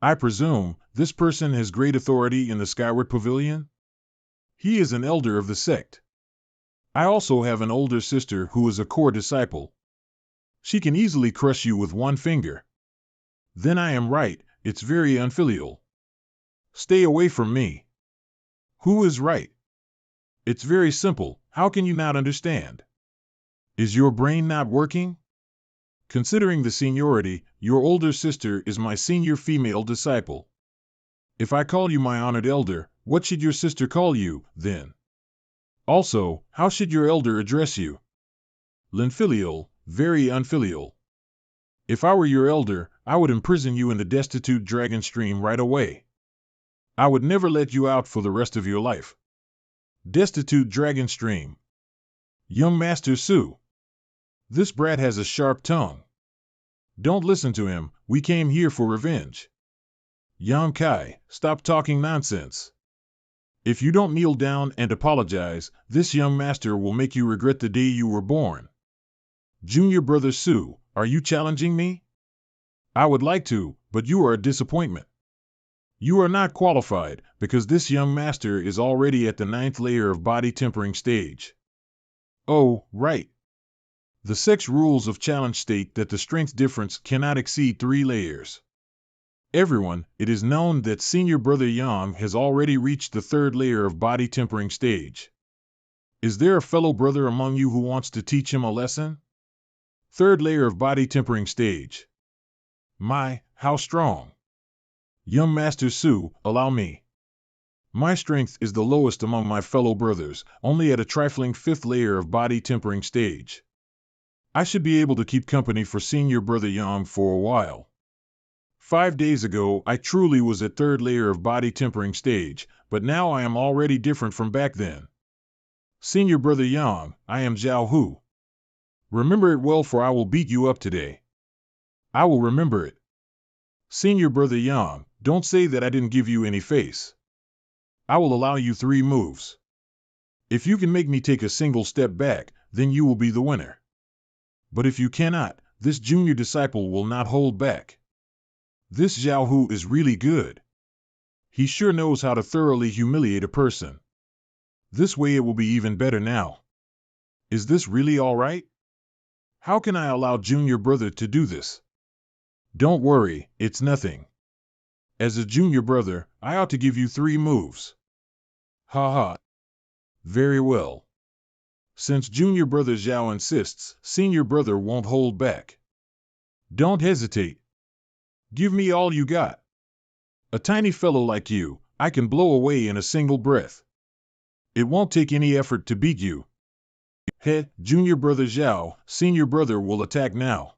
I presume this person has great authority in the Skyward Pavilion? He is an elder of the sect. I also have an older sister who is a core disciple. She can easily crush you with one finger. Then I am right, it's very unfilial. Stay away from me. Who is right? It's very simple, how can you not understand? Is your brain not working? Considering the seniority, your older sister is my senior female disciple. If I call you my honored elder, what should your sister call you, then? Also, how should your elder address you? Linfilial, very unfilial. If I were your elder, I would imprison you in the destitute dragon stream right away. I would never let you out for the rest of your life. Destitute dragon stream. Young Master Su. This brat has a sharp tongue. Don't listen to him, we came here for revenge. Yang Kai, stop talking nonsense. If you don't kneel down and apologize, this young master will make you regret the day you were born. Junior brother Su, are you challenging me? I would like to, but you are a disappointment. You are not qualified, because this young master is already at the 9th layer of body tempering stage. Oh, right. The sect's rules of challenge state that the strength difference cannot exceed 3 layers. Everyone, it is known that senior brother Yang has already reached the 3rd layer of body tempering stage. Is there a fellow brother among you who wants to teach him a lesson? Third layer of body tempering stage. My, how strong. Young Master Su, allow me. My strength is the lowest among my fellow brothers, only at a trifling fifth layer of body tempering stage. I should be able to keep company for senior brother Yang for a while. 5 days ago, I truly was at third layer of body tempering stage, but now I am already different from back then. Senior brother Yang, I am Zhao Hu. Remember it well, for I will beat you up today. I will remember it. Senior brother Yang, don't say that I didn't give you any face. I will allow you 3 moves. If you can make me take a single step back, then you will be the winner. But if you cannot, this junior disciple will not hold back. This Zhao Hu is really good. He sure knows how to thoroughly humiliate a person. This way it will be even better now. Is this really all right? How can I allow junior brother to do this? Don't worry, it's nothing. As a junior brother, I ought to give you 3 moves. Ha ha. Very well. Since junior brother Zhao insists, senior brother won't hold back. Don't hesitate. Give me all you got. A tiny fellow like you, I can blow away in a single breath. It won't take any effort to beat you. He, junior brother Zhao, senior brother will attack now.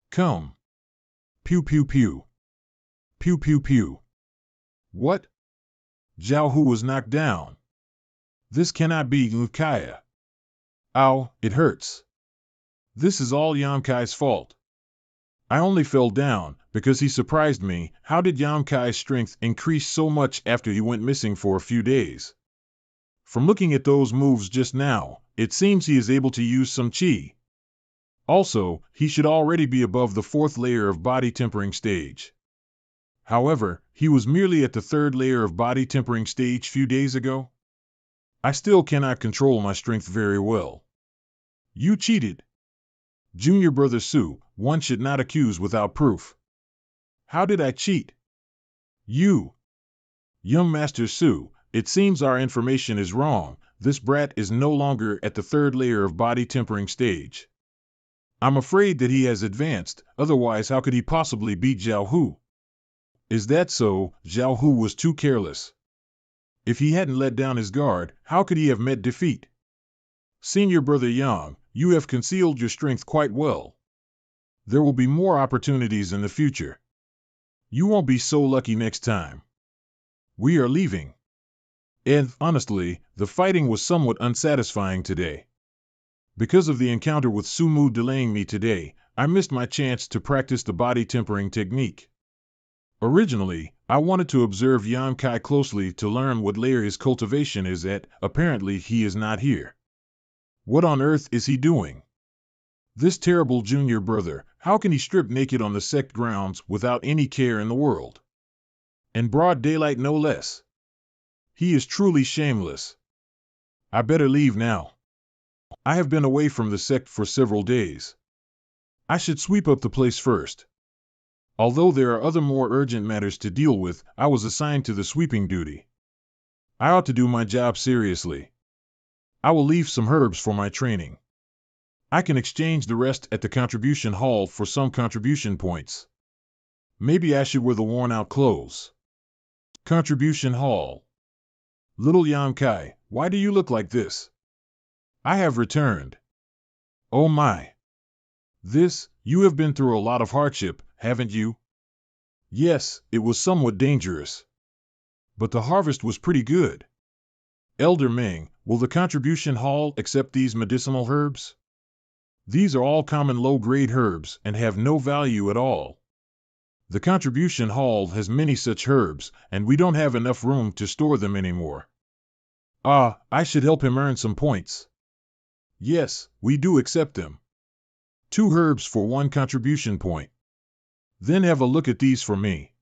Come. Pew pew pew. Pew pew pew. What? Zhao Hu was knocked down. This cannot be Lukaya. Ow, it hurts. This is all Yankai's fault. I only fell down because he surprised me. How did Yankai's strength increase so much after he went missing for a few days? From looking at those moves just now, it seems he is able to use some chi. Also, he should already be above the 4th layer of body tempering stage. However, he was merely at the 3rd layer of body tempering stage few days ago. I still cannot control my strength very well. You cheated. Junior brother Su, one should not accuse without proof. How did I cheat? You. Young Master Su, it seems our information is wrong. This brat is no longer at the 3rd layer of body tempering stage. I'm afraid that he has advanced, otherwise how could he possibly beat Zhao Hu? Is that so? Zhao Hu was too careless. If he hadn't let down his guard, how could he have met defeat? Senior brother Yang, you have concealed your strength quite well. There will be more opportunities in the future. You won't be so lucky next time. We are leaving. And, honestly, the fighting was somewhat unsatisfying today. Because of the encounter with Sumu delaying me today, I missed my chance to practice the body tempering technique. Originally, I wanted to observe Yankai closely to learn what layer his cultivation is at. Apparently he is not here. What on earth is he doing? This terrible junior brother, how can he strip naked on the sect grounds without any care in the world? In broad daylight no less. He is truly shameless. I better leave now. I have been away from the sect for several days. I should sweep up the place first. Although there are other more urgent matters to deal with, I was assigned to the sweeping duty. I ought to do my job seriously. I will leave some herbs for my training. I can exchange the rest at the contribution hall for some contribution points. Maybe I should wear the worn-out clothes. Contribution hall. Little Yankai, why do you look like this? I have returned. Oh my. You have been through a lot of hardship, haven't you? Yes, it was somewhat dangerous. But the harvest was pretty good. Elder Ming, will the contribution hall accept these medicinal herbs? These are all common low-grade herbs and have no value at all. The contribution hall has many such herbs, and we don't have enough room to store them anymore. Ah, I should help him earn some points. Yes, we do accept them. 2 herbs for 1 contribution point. Then have a look at these for me.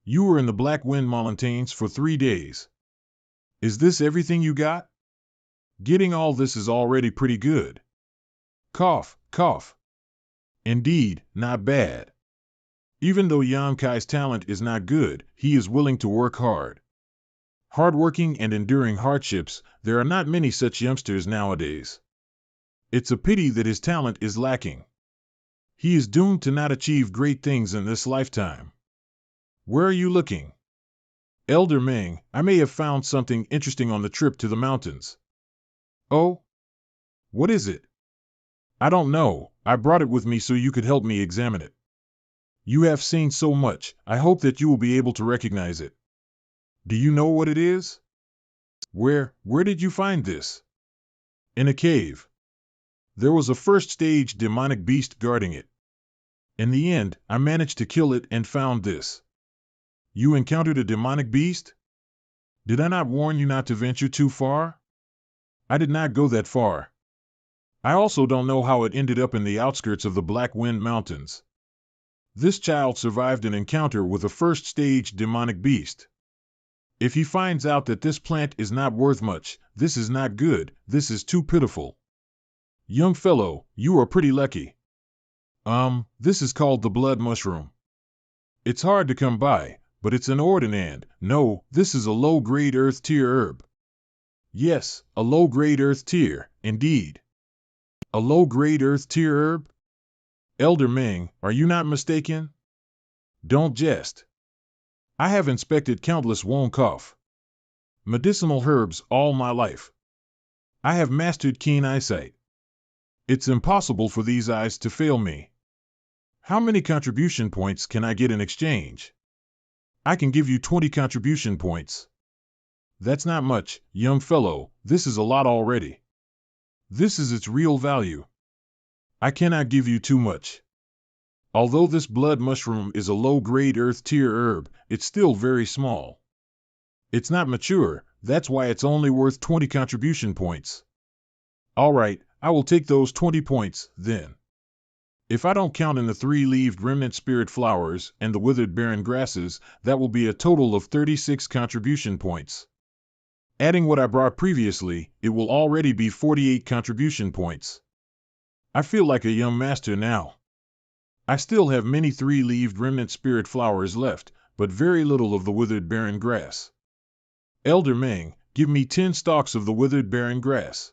You were in the Black Wind Mountains for 3 days. Is this everything you got? Getting all this is already pretty good. Cough, cough. Indeed, not bad. Even though Yankai's talent is not good, he is willing to work hard. Hardworking and enduring hardships, there are not many such youngsters nowadays. It's a pity that his talent is lacking. He is doomed to not achieve great things in this lifetime. Where are you looking? Elder Ming, I may have found something interesting on the trip to the mountains. Oh? What is it? I don't know. I brought it with me so you could help me examine it. You have seen so much, I hope that you will be able to recognize it. Do you know what it is? Where did you find this? In a cave. There was a first-stage demonic beast guarding it. In the end, I managed to kill it and found this. You encountered a demonic beast? Did I not warn you not to venture too far? I did not go that far. I also don't know how it ended up in the outskirts of the Black Wind Mountains. This child survived an encounter with a first-stage demonic beast. If he finds out that this plant is not worth much, this is not good, this is too pitiful. Young fellow, you are pretty lucky. This is called the blood mushroom. It's hard to come by, but it's an ordinand. No, this is a low-grade earth tier herb. Yes, a low-grade earth tier, indeed. A low-grade earth tier herb? Elder Ming, are you not mistaken? Don't jest. I have inspected countless Wonkoff medicinal herbs all my life. I have mastered keen eyesight. It's impossible for these eyes to fail me. How many contribution points can I get in exchange? I can give you 20 contribution points. That's not much, young fellow, this is a lot already. This is its real value. I cannot give you too much. Although this blood mushroom is a low-grade earth tier herb, it's still very small. It's not mature, that's why it's only worth 20 contribution points. All right, I will take those 20 points, then. If I don't count in the 3-leaved remnant spirit flowers and the withered barren grasses, that will be a total of 36 contribution points. Adding what I brought previously, it will already be 48 contribution points. I feel like a young master now. I still have many 3-leaved remnant spirit flowers left, but very little of the withered barren grass. Elder Ming, give me 10 stalks of the withered barren grass.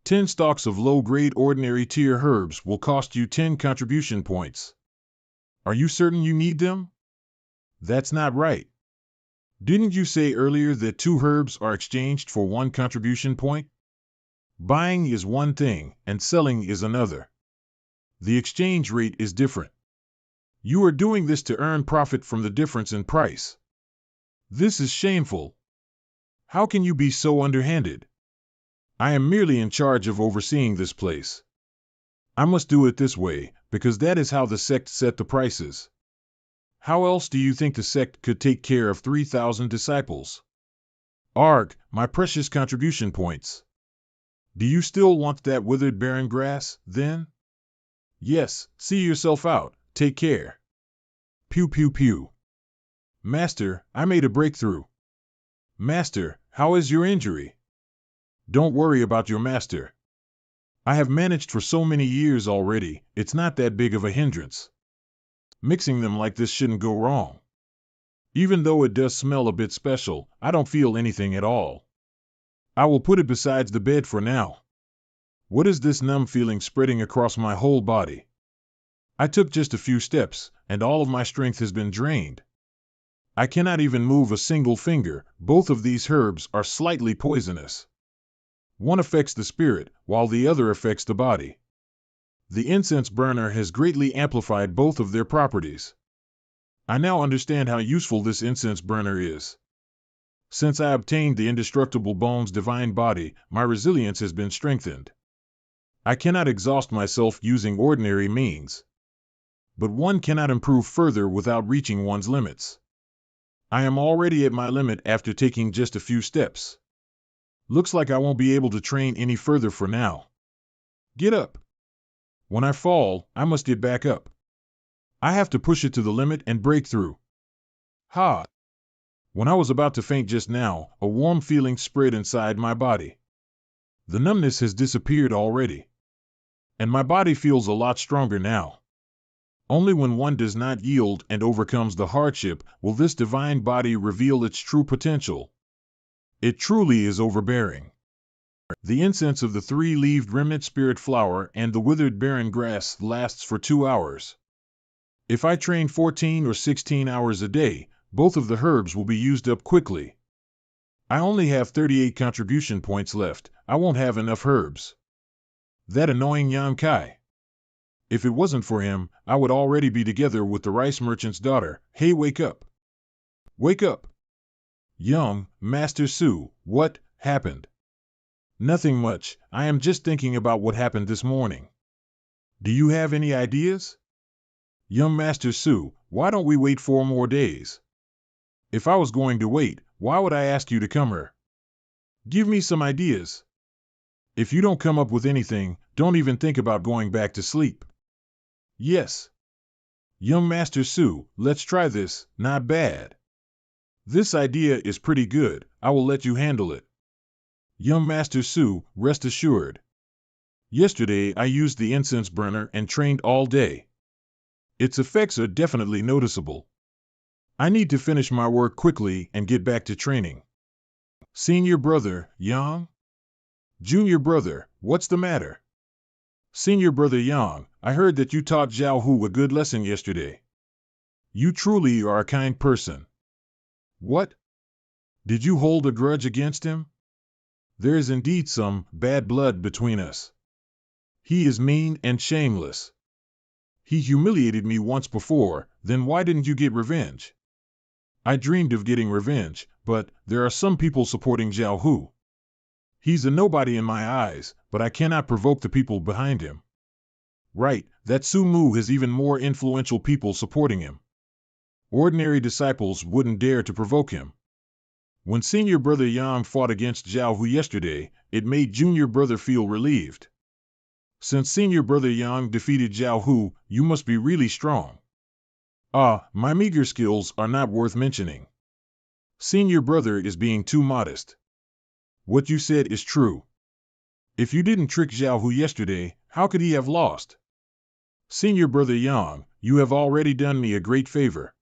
10 stalks of low-grade ordinary tier herbs will cost you 10 contribution points. Are you certain you need them? That's not right. Didn't you say earlier that 2 herbs are exchanged for 1 contribution point? Buying is one thing, and selling is another. The exchange rate is different. You are doing this to earn profit from the difference in price. This is shameful. How can you be so underhanded? I am merely in charge of overseeing this place. I must do it this way, because that is how the sect set the prices. How else do you think the sect could take care of 3,000 disciples? Arg, my precious contribution points. Do you still want that withered barren grass, then? Yes, see yourself out, take care. Pew pew pew. Master, I made a breakthrough. Master, how is your injury? Don't worry about your master. I have managed for so many years already, it's not that big of a hindrance. Mixing them like this shouldn't go wrong. Even though it does smell a bit special, I don't feel anything at all. I will put it beside the bed for now. What is this numb feeling spreading across my whole body? I took just a few steps, and all of my strength has been drained. I cannot even move a single finger. Both of these herbs are slightly poisonous. One affects the spirit, while the other affects the body. The incense burner has greatly amplified both of their properties. I now understand how useful this incense burner is. Since I obtained the indestructible bone's divine body, my resilience has been strengthened. I cannot exhaust myself using ordinary means. But one cannot improve further without reaching one's limits. I am already at my limit after taking just a few steps. Looks like I won't be able to train any further for now. Get up. When I fall, I must get back up. I have to push it to the limit and break through. Ha! When I was about to faint just now, a warm feeling spread inside my body. The numbness has disappeared already. And my body feels a lot stronger now. Only when one does not yield and overcomes the hardship will this divine body reveal its true potential. It truly is overbearing. The incense of the three-leaved remnant spirit flower and the withered barren grass lasts for 2 hours. If I train 14 or 16 hours a day, both of the herbs will be used up quickly. I only have 38 contribution points left. I won't have enough herbs. That annoying Yan Kai. If it wasn't for him, I would already be together with the rice merchant's daughter. Hey, wake up. Wake up. Young Master Su, what happened? Nothing much. I am just thinking about what happened this morning. Do you have any ideas? Young Master Su, why don't we wait 4 more days? If I was going to wait, why would I ask you to come here? Give me some ideas. If you don't come up with anything, don't even think about going back to sleep. Yes. Young Master Su, let's try this. Not bad. This idea is pretty good. I will let you handle it. Young Master Su, rest assured. Yesterday I used the incense burner and trained all day. Its effects are definitely noticeable. I need to finish my work quickly and get back to training. Senior brother, Yang? Junior brother, what's the matter? Senior brother Yang, I heard that you taught Zhao Hu a good lesson yesterday. You truly are a kind person. What? Did you hold a grudge against him? There is indeed some bad blood between us. He is mean and shameless. He humiliated me once before, then why didn't you get revenge? I dreamed of getting revenge, but there are some people supporting Zhao Hu. He's a nobody in my eyes, but I cannot provoke the people behind him. Right, that Su Mu has even more influential people supporting him. Ordinary disciples wouldn't dare to provoke him. When Senior Brother Yang fought against Zhao Hu yesterday, it made Junior Brother feel relieved. Since Senior Brother Yang defeated Zhao Hu, you must be really strong. My meager skills are not worth mentioning. Senior Brother is being too modest. What you said is true. If you didn't trick Zhao Hu yesterday, how could he have lost? Senior Brother Yang, you have already done me a great favor.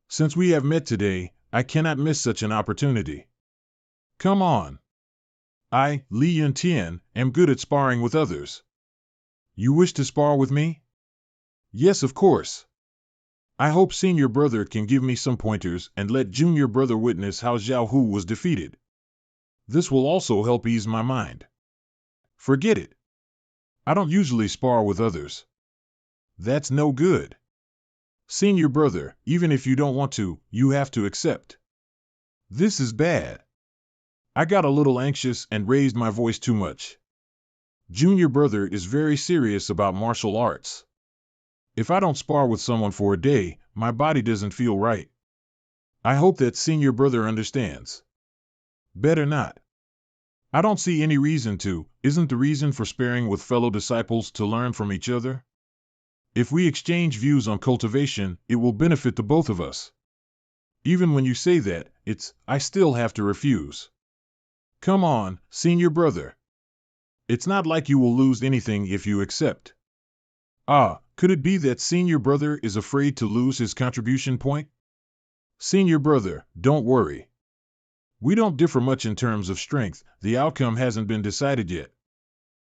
Since we have met today, I cannot miss such an opportunity. Come on. I, Li Yuntian, am good at sparring with others. You wish to spar with me? Yes, of course. I hope Senior Brother can give me some pointers and let Junior Brother witness how Zhao Hu was defeated. This will also help ease my mind. Forget it. I don't usually spar with others. That's no good. Senior Brother, even if you don't want to, you have to accept. This is bad. I got a little anxious and raised my voice too much. Junior Brother is very serious about martial arts. If I don't spar with someone for a day, my body doesn't feel right. I hope that Senior Brother understands. Better not. I don't see any reason to. Isn't the reason for sparing with fellow disciples to learn from each other? If we exchange views on cultivation, it will benefit the both of us. Even when you say that, I still have to refuse. Come on, Senior Brother. It's not like you will lose anything if you accept. Could it be that Senior Brother is afraid to lose his contribution point? Senior Brother, don't worry. We don't differ much in terms of strength. The outcome hasn't been decided yet.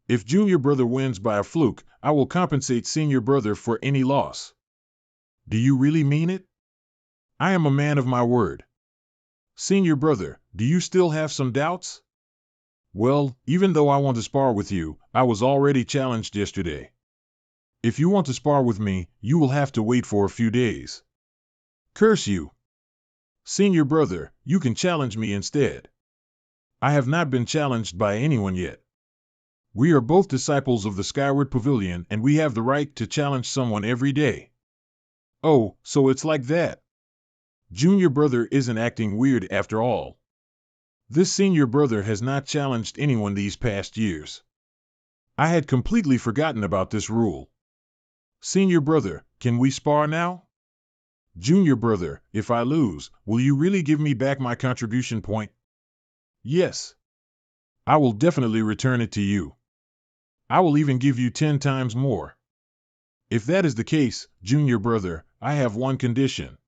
If Junior Brother wins by a fluke, I will compensate Senior Brother for any loss. Do you really mean it? I am a man of my word. Senior Brother, do you still have some doubts? Well, even though I want to spar with you, I was already challenged yesterday. If you want to spar with me, you will have to wait for a few days. Curse you! Senior Brother, you can challenge me instead. I have not been challenged by anyone yet. We are both disciples of the Skyward Pavilion and we have the right to challenge someone every day. Oh, so it's like that. Junior Brother isn't acting weird after all. This Senior Brother has not challenged anyone these past years. I had completely forgotten about this rule. Senior Brother, can we spar now? Junior Brother, if I lose, will you really give me back my contribution point? Yes. I will definitely return it to you. I will even give you 10 times more. If that is the case, Junior Brother, I have one condition.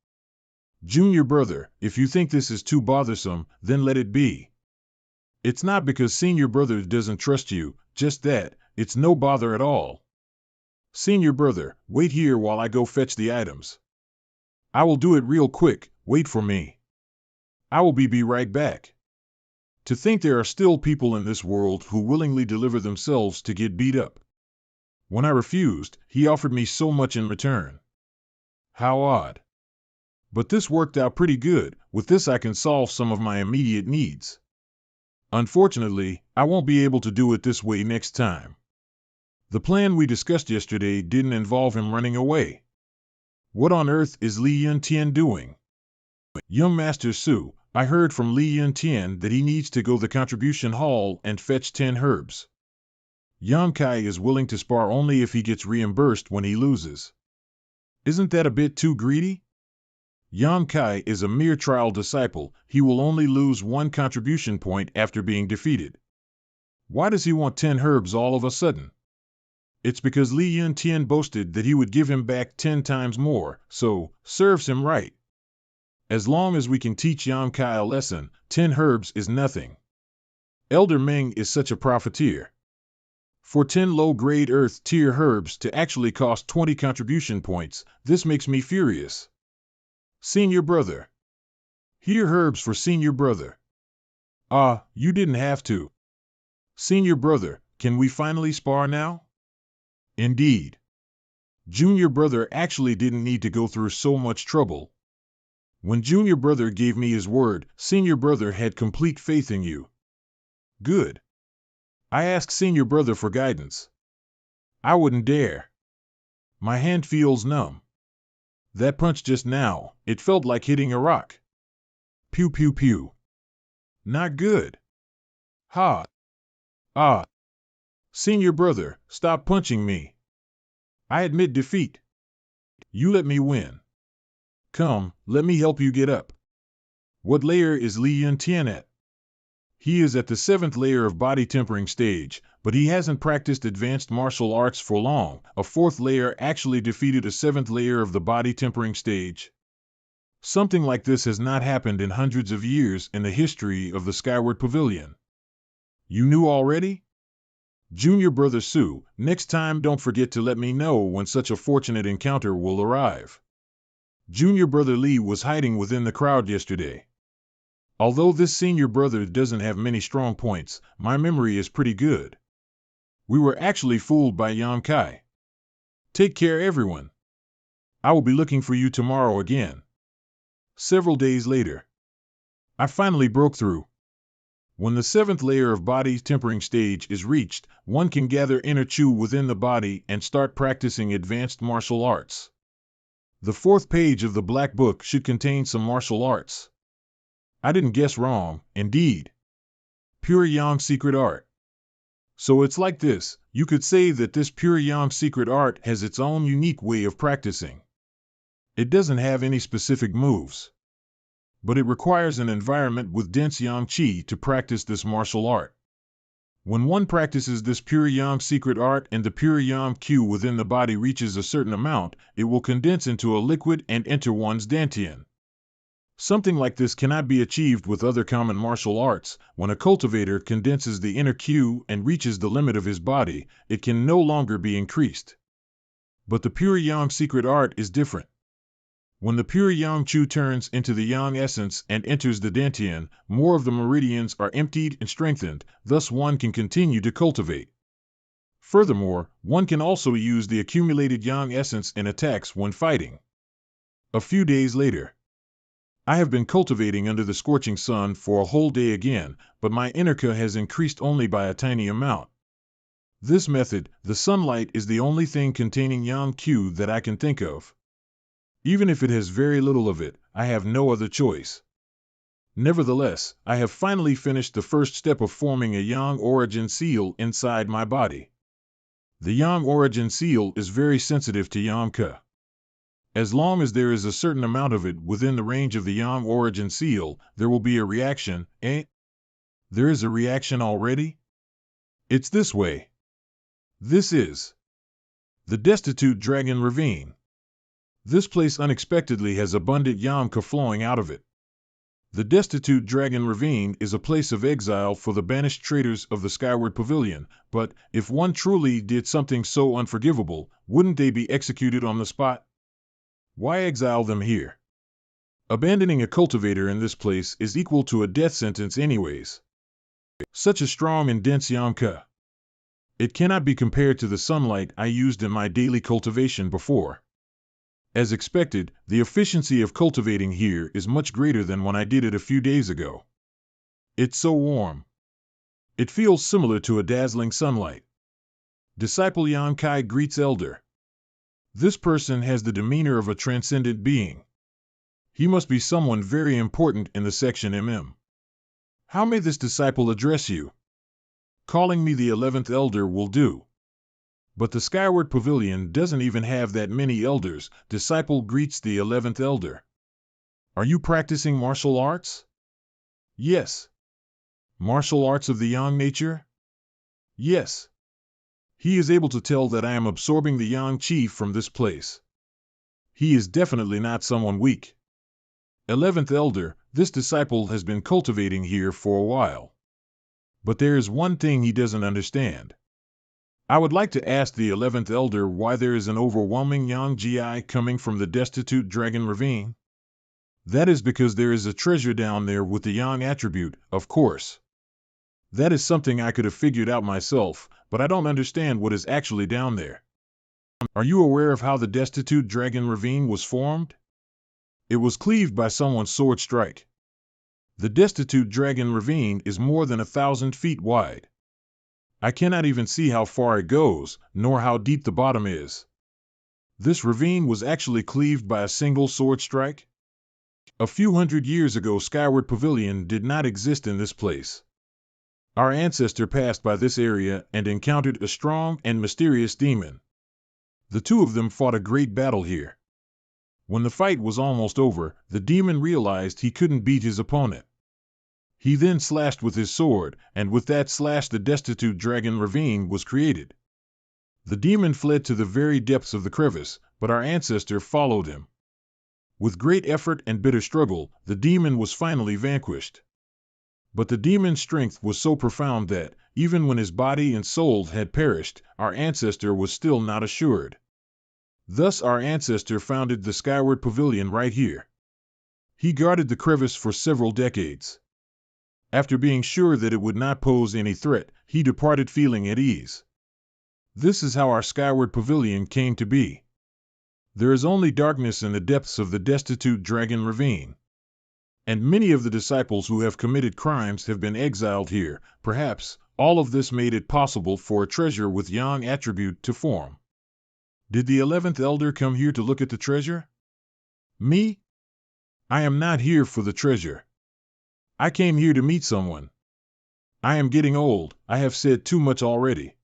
Junior Brother, if you think this is too bothersome, then let it be. It's not because senior brother doesn't trust you, just that, it's no bother at all. Senior brother, wait here while I go fetch the items. I will do it real quick, wait for me. I will be right back. To think there are still people in this world who willingly deliver themselves to get beat up. When I refused, he offered me so much in return. How odd. But this worked out pretty good. With this I can solve some of my immediate needs. Unfortunately, I won't be able to do it this way next time. The plan we discussed yesterday didn't involve him running away. What on earth is Li Yun-Tian doing? Young Master Su, I heard from Li Yun-Tian that he needs to go to the contribution hall and fetch 10 herbs. Yang Kai is willing to spar only if he gets reimbursed when he loses. Isn't that a bit too greedy? Yang Kai is a mere trial disciple. He will only lose 1 contribution point after being defeated. Why does he want 10 herbs all of a sudden? It's because Li Yun-Tian boasted that he would give him back 10 times more, so, serves him right. As long as we can teach Yang Kai a lesson, 10 herbs is nothing. Elder Meng is such a profiteer. For 10 low-grade earth-tier herbs to actually cost 20 contribution points, this makes me furious. Senior brother. Here herbs for senior brother. You didn't have to. Senior brother, can we finally spar now? Indeed. Junior brother actually didn't need to go through so much trouble. When junior brother gave me his word, senior brother had complete faith in you. Good. I asked senior brother for guidance. I wouldn't dare. My hand feels numb. That punch just now, it felt like hitting a rock. Pew pew pew. Not good. Ha. Ah. Senior brother, stop punching me. I admit defeat. You let me win. Come, let me help you get up. What layer is Li Yun-Tian at? He is at the 7th layer of body tempering stage, but he hasn't practiced advanced martial arts for long. A 4th layer actually defeated a 7th layer of the body tempering stage. Something like this has not happened in hundreds of years in the history of the Skyward Pavilion. You knew already? Junior brother Su, next time don't forget to let me know when such a fortunate encounter will arrive. Junior brother Li was hiding within the crowd yesterday. Although this senior brother doesn't have many strong points, my memory is pretty good. We were actually fooled by Yang Kai. Take care everyone. I will be looking for you tomorrow again. Several days later. I finally broke through. When the 7th layer of body tempering stage is reached, one can gather inner Chu within the body and start practicing advanced martial arts. The 4th page of the Black Book should contain some martial arts. I didn't guess wrong, indeed. Pure Yang secret art. So it's like this, you could say that this pure Yang secret art has its own unique way of practicing. It doesn't have any specific moves. But it requires an environment with dense Yang Qi to practice this martial art. When one practices this pure Yang secret art and the pure Yang Q within the body reaches a certain amount, it will condense into a liquid and enter one's dantian. Something like this cannot be achieved with other common martial arts. When a cultivator condenses the inner Q and reaches the limit of his body, it can no longer be increased. But the pure Yang secret art is different. When the pure Yang Chu turns into the Yang essence and enters the dantian, more of the meridians are emptied and strengthened, thus one can continue to cultivate. Furthermore, one can also use the accumulated Yang essence in attacks when fighting. A few days later. I have been cultivating under the scorching sun for a whole day again, but my inner Ka has increased only by a tiny amount. This method, the sunlight, is the only thing containing Yang Q that I can think of. Even if it has very little of it, I have no other choice. Nevertheless, I have finally finished the first step of forming a Yang origin seal inside my body. The Yang origin seal is very sensitive to Yang Ka. As long as there is a certain amount of it within the range of the Yang origin seal, there will be a reaction, eh? There is a reaction already? It's this way. This is the destitute dragon ravine. This place unexpectedly has abundant Yang Ka flowing out of it. The destitute Dragon Ravine is a place of exile for the banished traitors of the Skyward Pavilion, but if one truly did something so unforgivable, wouldn't they be executed on the spot? Why exile them here? Abandoning a cultivator in this place is equal to a death sentence anyways. Such a strong and dense yanka. It cannot be compared to the sunlight I used in my daily cultivation before. As expected, the efficiency of cultivating here is much greater than when I did it a few days ago. It's so warm. It feels similar to a dazzling sunlight. Disciple Yan Kai greets Elder. This person has the demeanor of a transcendent being. He must be someone very important in the section MM. How may this disciple address you? Calling me the 11th Elder will do. But the Skyward Pavilion doesn't even have that many elders. Disciple greets the 11th Elder. Are you practicing martial arts? Yes. Martial arts of the Yang nature? Yes. He is able to tell that I am absorbing the Yang Chi from this place. He is definitely not someone weak. 11th Elder, this disciple has been cultivating here for a while. But there is one thing he doesn't understand. I would like to ask the 11th Elder why there is an overwhelming Yang GI coming from the destitute Dragon Ravine. That is because there is a treasure down there with the Yang attribute, of course. That is something I could have figured out myself, but I don't understand what is actually down there. Are you aware of how the destitute Dragon Ravine was formed? It was cleaved by someone's sword strike. The destitute Dragon Ravine is more than 1,000 feet wide. I cannot even see how far it goes, nor how deep the bottom is. This ravine was actually cleaved by a single sword strike? A few hundred years ago, Skyward Pavilion did not exist in this place. Our ancestor passed by this area and encountered a strong and mysterious demon. The two of them fought a great battle here. When the fight was almost over, the demon realized he couldn't beat his opponent. He then slashed with his sword, and with that slash the destitute Dragon Ravine was created. The demon fled to the very depths of the crevice, but our ancestor followed him. With great effort and bitter struggle, the demon was finally vanquished. But the demon's strength was so profound that, even when his body and soul had perished, our ancestor was still not assured. Thus our ancestor founded the Skyward Pavilion right here. He guarded the crevice for several decades. After being sure that it would not pose any threat, he departed feeling at ease. This is how our Skyward Pavilion came to be. There is only darkness in the depths of the destitute Dragon Ravine. And many of the disciples who have committed crimes have been exiled here. Perhaps all of this made it possible for a treasure with Yang attribute to form. Did the 11th Elder come here to look at the treasure? Me? I am not here for the treasure. I came here to meet someone. I am getting old. I have said too much already.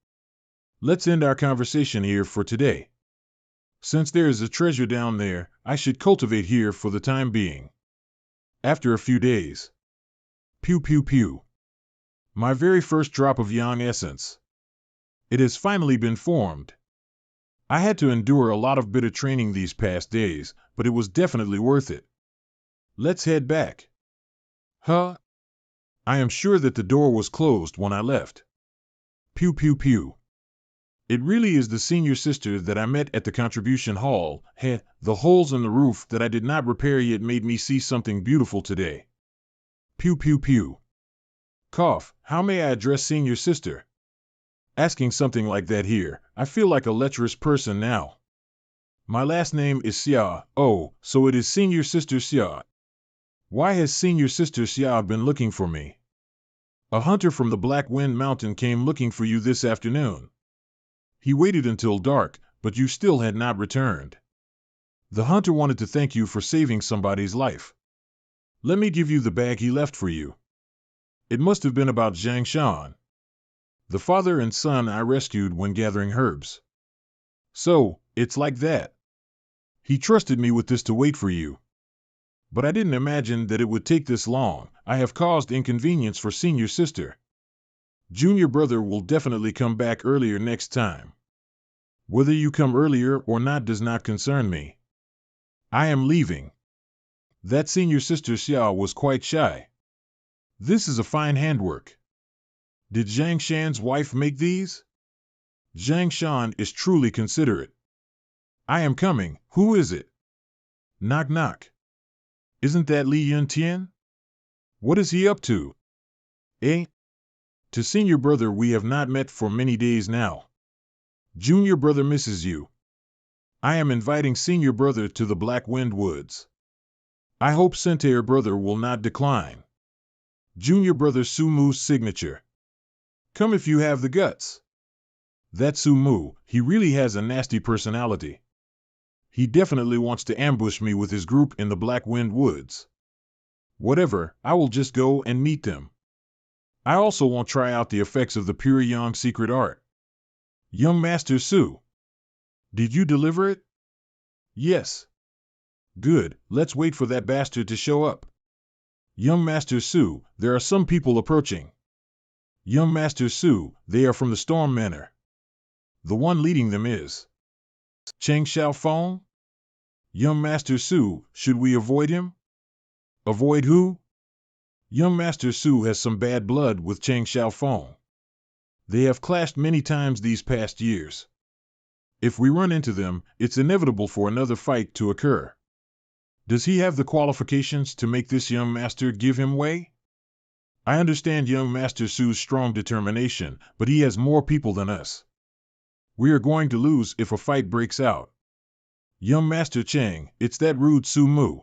Let's end our conversation here for today. Since there is a treasure down there, I should cultivate here for the time being. After a few days. Pew pew pew. My very first drop of Yang essence. It has finally been formed. I had to endure a lot of bitter training these past days, but it was definitely worth it. Let's head back. Huh? I am sure that the door was closed when I left. Pew pew pew. It really is the senior sister that I met at the contribution hall. The holes in the roof that I did not repair yet made me see something beautiful today. Pew pew pew. Cough, how may I address senior sister? Asking something like that here, I feel like a lecherous person now. My last name is Xia. Oh, so it is senior sister Xia. Why has senior sister Xia been looking for me? A hunter from the Black Wind Mountain came looking for you this afternoon. He waited until dark, but you still had not returned. The hunter wanted to thank you for saving somebody's life. Let me give you the bag he left for you. It must have been about Zhang Shan, the father and son I rescued when gathering herbs. So, it's like that. He trusted me with this to wait for you. But I didn't imagine that it would take this long. I have caused inconvenience for senior sister. Junior brother will definitely come back earlier next time. Whether you come earlier or not does not concern me. I am leaving. That senior sister Xiao was quite shy. This is a fine handwork. Did Zhang Shan's wife make these? Zhang Shan is truly considerate. I am coming. Who is it? Knock knock. Isn't that Li Yuntian? What is he up to? Eh? To senior brother we have not met for many days now. Junior brother misses you. I am inviting senior brother to the Black Wind Woods. I hope senior brother will not decline. Junior brother Sumu's signature. Come if you have the guts. That Sumu, he really has a nasty personality. He definitely wants to ambush me with his group in the Black Wind Woods. Whatever, I will just go and meet them. I also won't try out the effects of the pure young secret art. Young Master Su. Did you deliver it? Yes. Good, let's wait for that bastard to show up. Young Master Su, there are some people approaching. Young Master Su, they are from the Storm Manor. The one leading them is Cheng Xiaofeng? Young Master Su, should we avoid him? Avoid who? Young Master Su has some bad blood with Cheng Xiaofeng. They have clashed many times these past years. If we run into them, it's inevitable for another fight to occur. Does he have the qualifications to make this young master give him way? I understand young Master Su's strong determination, but he has more people than us. We are going to lose if a fight breaks out. Young Master Cheng, it's that rude Su Mu.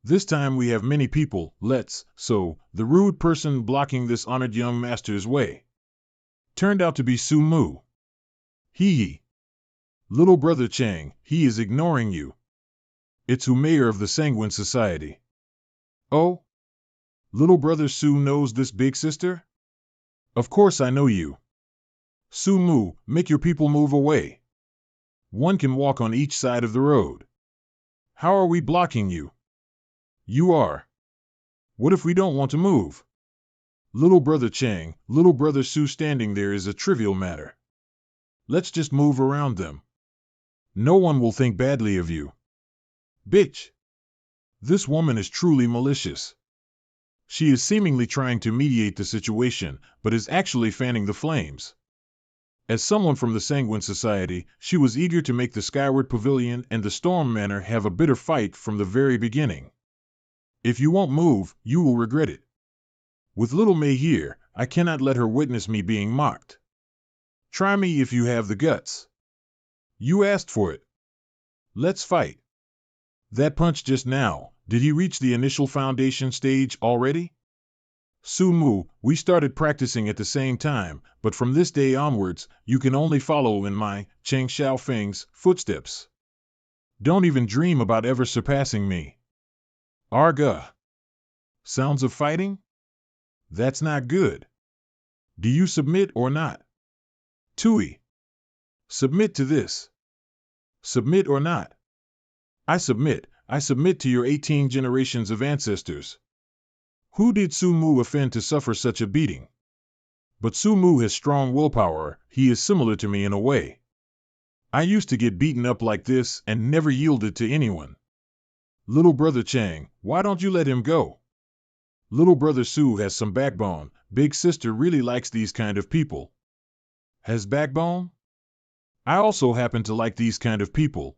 This time we have many people, so, the rude person blocking this honored young master's way turned out to be Su Mu. Hee. Little brother Cheng, he is ignoring you. It's who mayor of the Sanguine Society. Oh? Little brother Su knows this big sister? Of course I know you. Su Mu, make your people move away. One can walk on each side of the road. How are we blocking you? You are. What if we don't want to move? Little brother Cheng, little brother Su standing there is a trivial matter. Let's just move around them. No one will think badly of you. Bitch. This woman is truly malicious. She is seemingly trying to mediate the situation, but is actually fanning the flames. As someone from the Sanguine Society, she was eager to make the Skyward Pavilion and the Storm Manor have a bitter fight from the very beginning. If you won't move, you will regret it. With little May here, I cannot let her witness me being mocked. Try me if you have the guts. You asked for it. Let's fight. That punch just now, did he reach the initial foundation stage already? Su Mu, we started practicing at the same time, but from this day onwards, you can only follow in my, Cheng Xiaofeng's, footsteps. Don't even dream about ever surpassing me. Arga. Sounds of fighting? That's not good. Do you submit or not? Tui. Submit to this. Submit or not? I submit to your 18 generations of ancestors. Who did Su Mu offend to suffer such a beating? But Su Mu has strong willpower, he is similar to me in a way. I used to get beaten up like this and never yielded to anyone. Little brother Chang, why don't you let him go? Little brother Su has some backbone, big sister really likes these kind of people. Has backbone? I also happen to like these kind of people.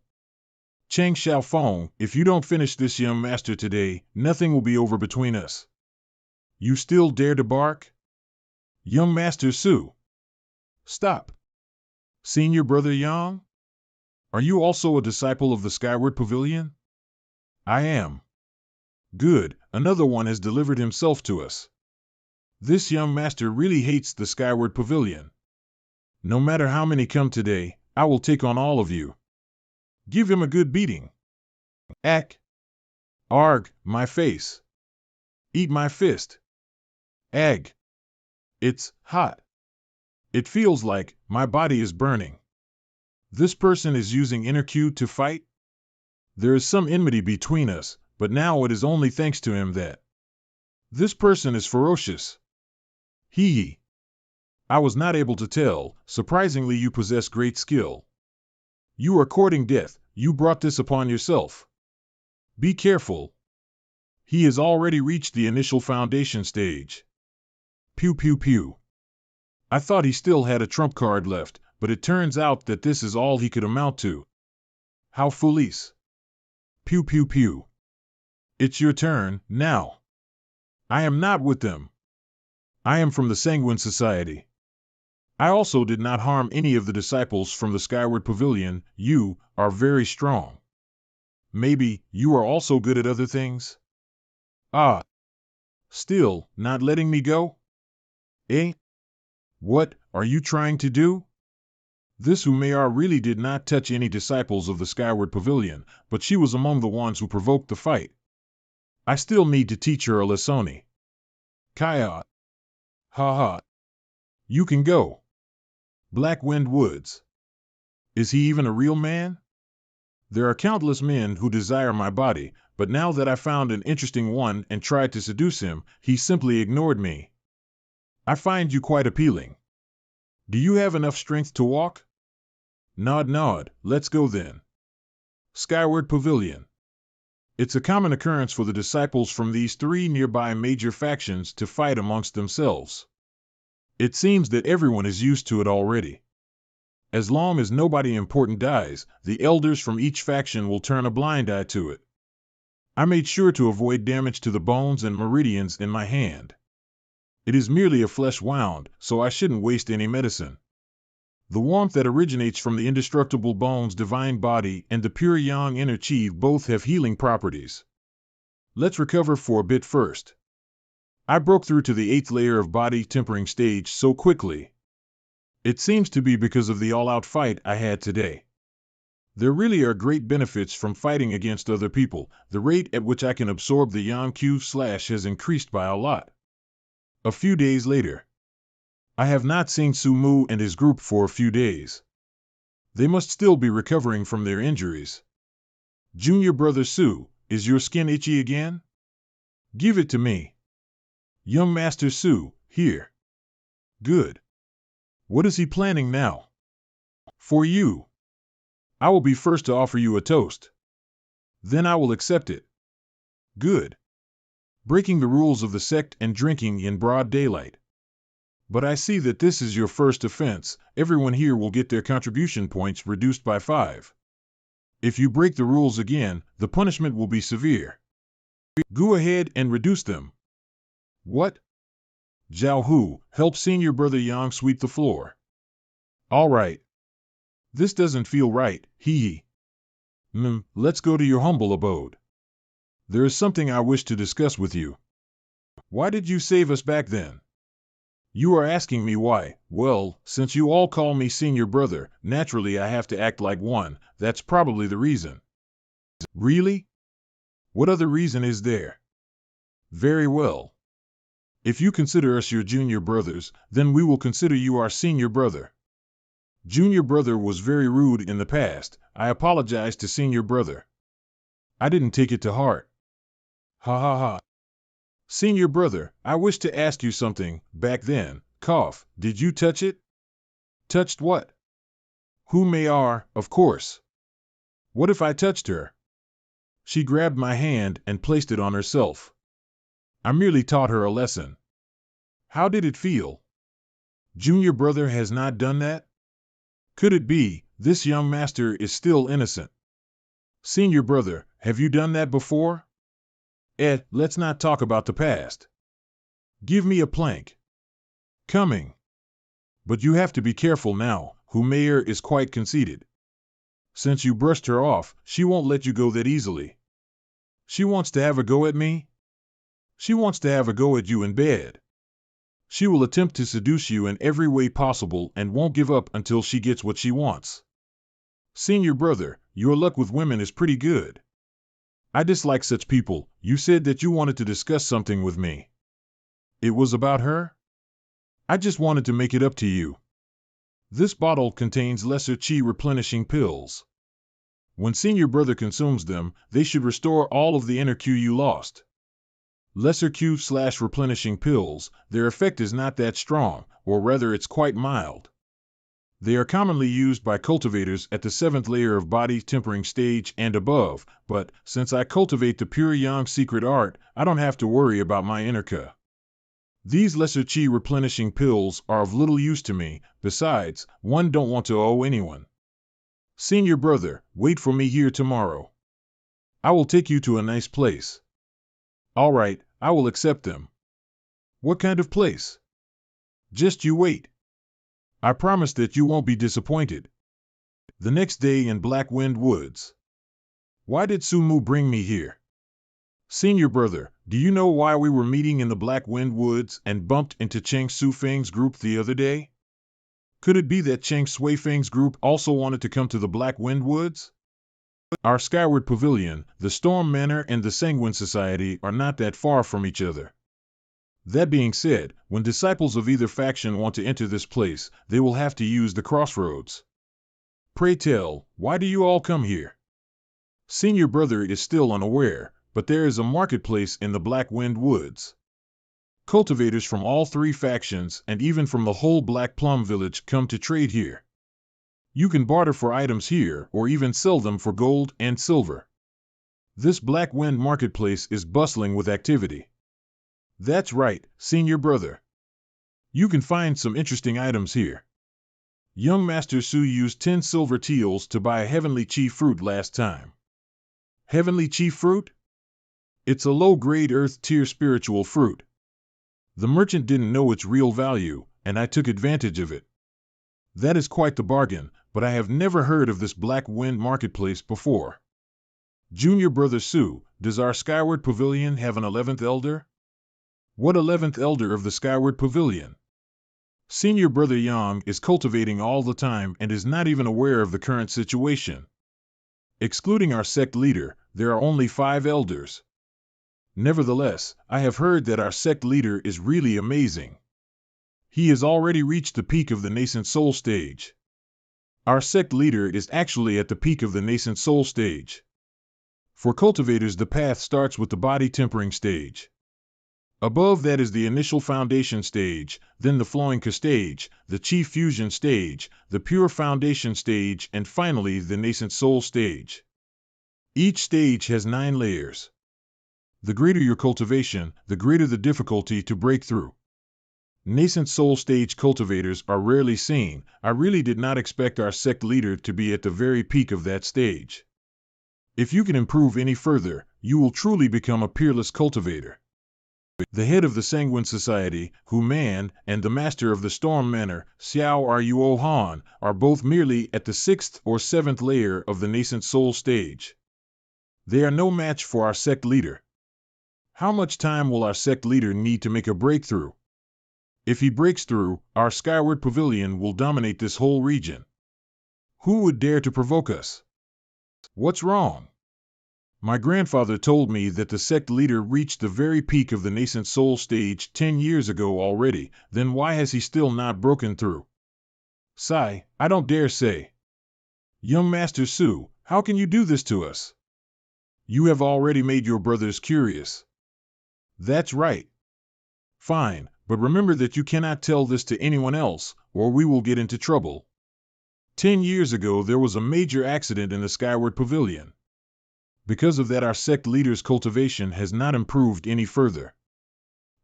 Cheng Xiaofeng, if you don't finish this young master today, nothing will be over between us. You still dare to bark? Young Master Su. Stop. Senior brother Yang? Are you also a disciple of the Skyward Pavilion? I am. Good, another one has delivered himself to us. This young master really hates the Skyward Pavilion. No matter how many come today, I will take on all of you. Give him a good beating. Ack. Arg, my face. Eat my fist. Ag. It's hot. It feels like my body is burning. This person is using inner Q to fight? There is some enmity between us, but now it is only thanks to him that this person is ferocious. Hee. I was not able to tell, surprisingly you possess great skill. You are courting death, you brought this upon yourself. Be careful. He has already reached the initial foundation stage. Pew pew pew. I thought he still had a trump card left, but it turns out that this is all he could amount to. How foolish. Pew pew pew. It's your turn, now. I am not with them. I am from the Sanguine Society. I also did not harm any of the disciples from the Skyward Pavilion. You are very strong. Maybe you are also good at other things? Ah. Still, not letting me go? Eh? What are you trying to do? This Umayar really did not touch any disciples of the Skyward Pavilion, but she was among the ones who provoked the fight. I still need to teach her a lesson. Kaya. Ha ha. You can go. Black Wind Woods. Is he even a real man? There are countless men who desire my body, but now that I found an interesting one and tried to seduce him, he simply ignored me. I find you quite appealing. Do you have enough strength to walk? Nod nod, let's go then. Skyward Pavilion. It's a common occurrence for the disciples from these three nearby major factions to fight amongst themselves. It seems that everyone is used to it already. As long as nobody important dies, the elders from each faction will turn a blind eye to it. I made sure to avoid damage to the bones and meridians in my hand. It is merely a flesh wound, so I shouldn't waste any medicine. The warmth that originates from the indestructible bone's divine body and the pure yang inner chi both have healing properties. Let's recover for a bit first. I broke through to the 8th layer of body tempering stage so quickly. It seems to be because of the all-out fight I had today. There really are great benefits from fighting against other people. The rate at which I can absorb the yang Q/ has increased by a lot. A few days later. I have not seen Sumu and his group for a few days. They must still be recovering from their injuries. Junior brother Su, is your skin itchy again? Give it to me. Young Master Su, here. Good. What is he planning now? For you. I will be first to offer you a toast. Then I will accept it. Good. Breaking the rules of the sect and drinking in broad daylight. But I see that this is your first offense. Everyone here will get their contribution points reduced by 5. If you break the rules again, the punishment will be severe. Go ahead and reduce them. What? Zhao Hu, help senior brother Yang sweep the floor. All right. This doesn't feel right, hee hee. Let's go to your humble abode. There is something I wish to discuss with you. Why did you save us back then? You are asking me why. Well, since you all call me senior brother, naturally I have to act like one. That's probably the reason. Really? What other reason is there? Very well. If you consider us your junior brothers, then we will consider you our senior brother. Junior brother was very rude in the past. I apologize to senior brother. I didn't take it to heart. Ha ha ha. Senior brother, I wish to ask you something. Back then, cough, did you touch it? Touched what? Who may are, of course. What if I touched her? She grabbed my hand and placed it on herself. I merely taught her a lesson. How did it feel? Junior brother has not done that? Could it be, this young master is still innocent? Senior brother, have you done that before? Let's not talk about the past. Give me a plank. Coming. But you have to be careful now, Humayer is quite conceited. Since you brushed her off, she won't let you go that easily. She wants to have a go at me? She wants to have a go at you in bed. She will attempt to seduce you in every way possible and won't give up until she gets what she wants. Senior brother, your luck with women is pretty good. I dislike such people. You said that you wanted to discuss something with me. It was about her? I just wanted to make it up to you. This bottle contains lesser chi replenishing pills. When senior brother consumes them, they should restore all of the inner Q you lost. Lesser Q/replenishing pills, their effect is not that strong, or rather it's quite mild. They are commonly used by cultivators at the 7th layer of body tempering stage and above, but since I cultivate the pure yang secret art, I don't have to worry about my inner ka. These lesser chi replenishing pills are of little use to me. Besides, one don't want to owe anyone. Senior brother, wait for me here tomorrow. I will take you to a nice place. All right, I will accept them. What kind of place? Just you wait. I promise that you won't be disappointed. The next day in Black Wind Woods. Why did Sumu bring me here? Senior brother, do you know why we were meeting in the Black Wind Woods and bumped into Cheng Sufeng's group the other day? Could it be that Cheng Suifeng's group also wanted to come to the Black Wind Woods? Our Skyward Pavilion, the Storm Manor, and the Sanguine Society are not that far from each other. That being said, when disciples of either faction want to enter this place, they will have to use the crossroads. Pray tell, why do you all come here? Senior brother is still unaware, but there is a marketplace in the Black Wind Woods. Cultivators from all three factions and even from the whole Black Plum Village come to trade here. You can barter for items here or even sell them for gold and silver. This Black Wind marketplace is bustling with activity. That's right, senior brother. You can find some interesting items here. Young Master Su used 10 silver teals to buy a heavenly chi fruit last time. Heavenly chi fruit? It's a low-grade earth-tier spiritual fruit. The merchant didn't know its real value, and I took advantage of it. That is quite the bargain, but I have never heard of this Black Wind marketplace before. Junior brother Su, does our Skyward Pavilion have an 11th elder? What 11th elder of the Skyward Pavilion? Senior brother Yang is cultivating all the time and is not even aware of the current situation. Excluding our sect leader, there are only 5 elders. Nevertheless, I have heard that our sect leader is really amazing. He has already reached the peak of the nascent soul stage. Our sect leader is actually at the peak of the nascent soul stage. For cultivators, the path starts with the body tempering stage. Above that is the initial foundation stage, then the flowing ka stage, the chi fusion stage, the pure foundation stage, and finally the nascent soul stage. Each stage has 9 layers. The greater your cultivation, the greater the difficulty to break through. Nascent soul stage cultivators are rarely seen. I really did not expect our sect leader to be at the very peak of that stage. If you can improve any further, you will truly become a peerless cultivator. The head of the Sanguine Society, Hu Man, and the master of the Storm Manor, Xiao Ruo Han, are both merely at the 6th or 7th layer of the nascent soul stage. They are no match for our sect leader. How much time will our sect leader need to make a breakthrough? If he breaks through, our Skyward Pavilion will dominate this whole region. Who would dare to provoke us? What's wrong? My grandfather told me that the sect leader reached the very peak of the nascent soul stage 10 years ago already, then why has he still not broken through? Sigh, I don't dare say. Young Master Su, how can you do this to us? You have already made your brothers curious. That's right. Fine, but remember that you cannot tell this to anyone else, or we will get into trouble. 10 years ago there was a major accident in the Skyward Pavilion. Because of that, our sect leader's cultivation has not improved any further.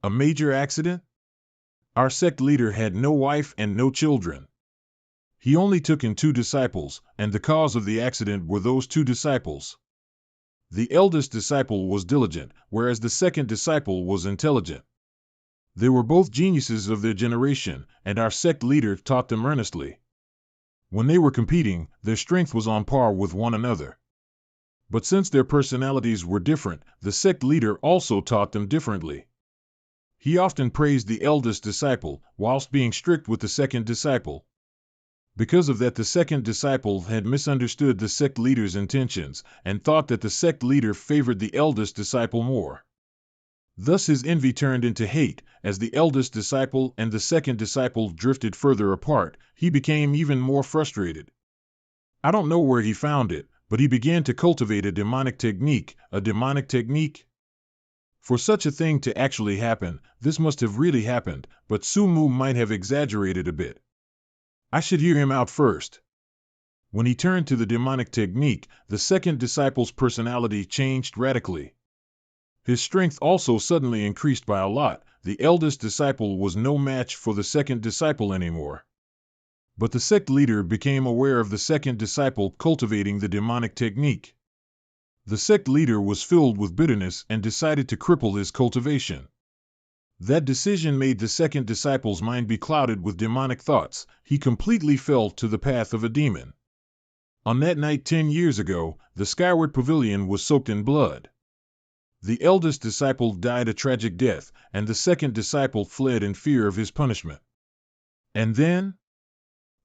A major accident? Our sect leader had no wife and no children. He only took in 2 disciples, and the cause of the accident were those 2 disciples. The eldest disciple was diligent, whereas the second disciple was intelligent. They were both geniuses of their generation, and our sect leader taught them earnestly. When they were competing, their strength was on par with one another. But since their personalities were different, the sect leader also taught them differently. He often praised the eldest disciple, whilst being strict with the second disciple. Because of that, the second disciple had misunderstood the sect leader's intentions, and thought that the sect leader favored the eldest disciple more. Thus his envy turned into hate. As the eldest disciple and the second disciple drifted further apart, he became even more frustrated. I don't know where he found it, but he began to cultivate a demonic technique. A demonic technique? For such a thing to actually happen, this must have really happened, but Su Mu might have exaggerated a bit. I should hear him out first. When he turned to the demonic technique, the second disciple's personality changed radically. His strength also suddenly increased by a lot. The eldest disciple was no match for the second disciple anymore. But the sect leader became aware of the second disciple cultivating the demonic technique. The sect leader was filled with bitterness and decided to cripple his cultivation. That decision made the second disciple's mind be clouded with demonic thoughts. He completely fell to the path of a demon. On that night 10 years ago, the skyward pavilion was soaked in blood. The eldest disciple died a tragic death, and the second disciple fled in fear of his punishment. And then?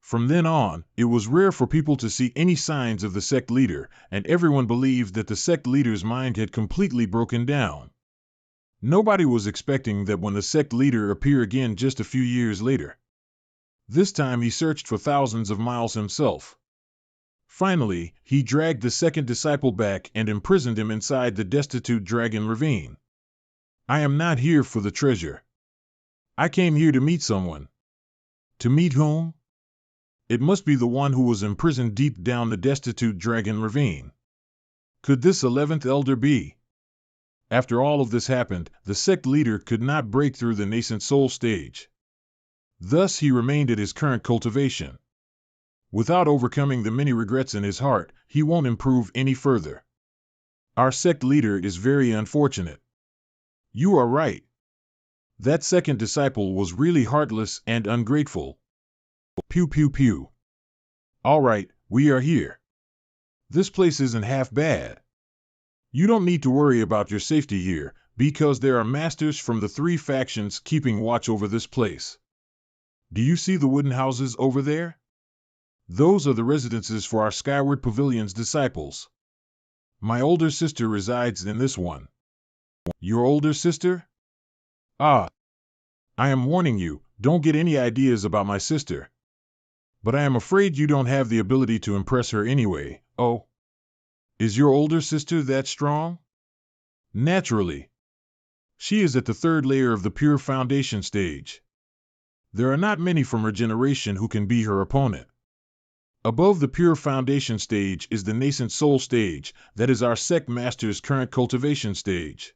From then on, it was rare for people to see any signs of the sect leader, and everyone believed that the sect leader's mind had completely broken down. Nobody was expecting that when the sect leader appeared again just a few years later. This time he searched for thousands of miles himself. Finally, he dragged the second disciple back and imprisoned him inside the destitute dragon ravine. I am not here for the treasure. I came here to meet someone. To meet whom? It must be the one who was imprisoned deep down the destitute dragon ravine. Could this 11th elder be? After all of this happened, the sect leader could not break through the nascent soul stage. Thus he remained at his current cultivation. Without overcoming the many regrets in his heart, he won't improve any further. Our sect leader is very unfortunate. You are right. That second disciple was really heartless and ungrateful. Pew pew pew. All right, we are here. This place isn't half bad. You don't need to worry about your safety here, because there are masters from the 3 factions keeping watch over this place. Do you see the wooden houses over there? Those are the residences for our Skyward Pavilion's disciples. My older sister resides in this one. Your older sister? Ah. I am warning you, don't get any ideas about my sister. But I am afraid you don't have the ability to impress her anyway. Oh. Is your older sister that strong? Naturally. She is at the 3rd layer of the pure foundation stage. There are not many from her generation who can be her opponent. Above the pure foundation stage is the nascent soul stage, that is our sect master's current cultivation stage.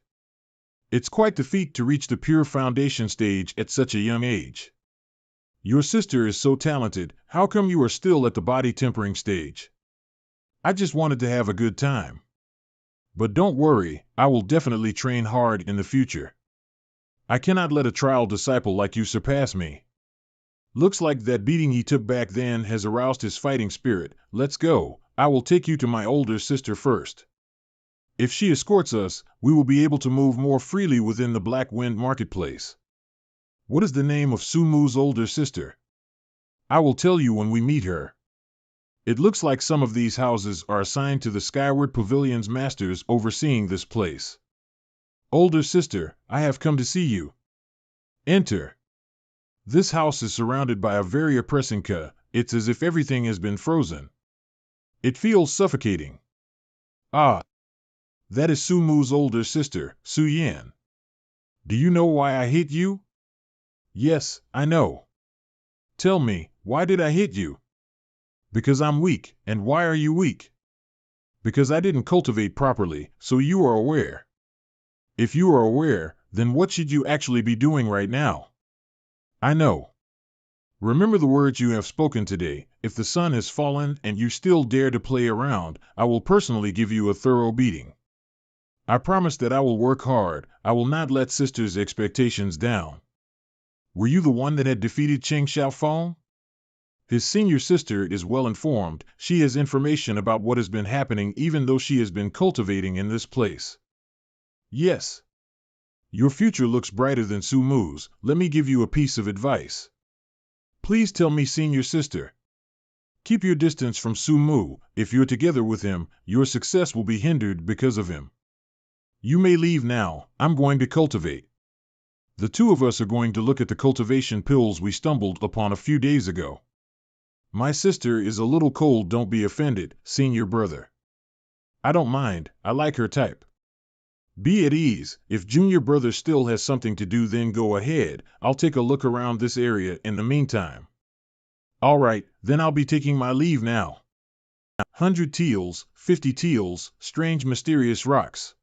It's quite the feat to reach the pure foundation stage at such a young age. Your sister is so talented, how come you are still at the body tempering stage? I just wanted to have a good time. But don't worry, I will definitely train hard in the future. I cannot let a trial disciple like you surpass me. Looks like that beating he took back then has aroused his fighting spirit. Let's go. I will take you to my older sister first. If she escorts us, we will be able to move more freely within the Black Wind Marketplace. What is the name of Sumu's older sister? I will tell you when we meet her. It looks like some of these houses are assigned to the Skyward Pavilion's masters overseeing this place. Older sister, I have come to see you. Enter. This house is surrounded by a very oppressing it's as if everything has been frozen. It feels suffocating. Ah. That is Sumu's older sister, Su Yan. Do you know why I hit you? Yes, I know. Tell me, why did I hit you? Because I'm weak. And why are you weak? Because I didn't cultivate properly, so you are aware. If you are aware, then what should you actually be doing right now? I know. Remember the words you have spoken today. If the sun has fallen and you still dare to play around, I will personally give you a thorough beating. I promise that I will work hard. I will not let sister's expectations down. Were you the one that had defeated Cheng Xiaofeng? His senior sister is well informed. She has information about what has been happening even though she has been cultivating in this place. Yes. Your future looks brighter than Sumu's. Let me give you a piece of advice. Please tell me, senior sister. Keep your distance from Sumu. If you're together with him, your success will be hindered because of him. You may leave now. I'm going to cultivate. The 2 of us are going to look at the cultivation pills we stumbled upon a few days ago. My sister is a little cold, don't be offended, senior brother. I don't mind, I like her type. Be at ease. If junior brother still has something to do, then go ahead. I'll take a look around this area in the meantime. All right, then I'll be taking my leave now. 100 teals, 50 teals, strange mysterious rocks.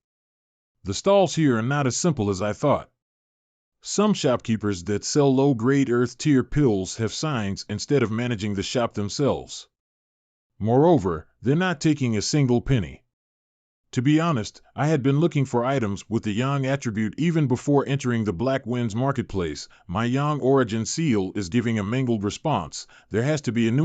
The stalls here are not as simple as I thought. Some shopkeepers that sell low-grade earth-tier pills have signs instead of managing the shop themselves. Moreover, they're not taking a single penny. To be honest, I had been looking for items with the yang attribute even before entering the Black Winds marketplace. My yang origin seal is giving a mingled response. There has to be a new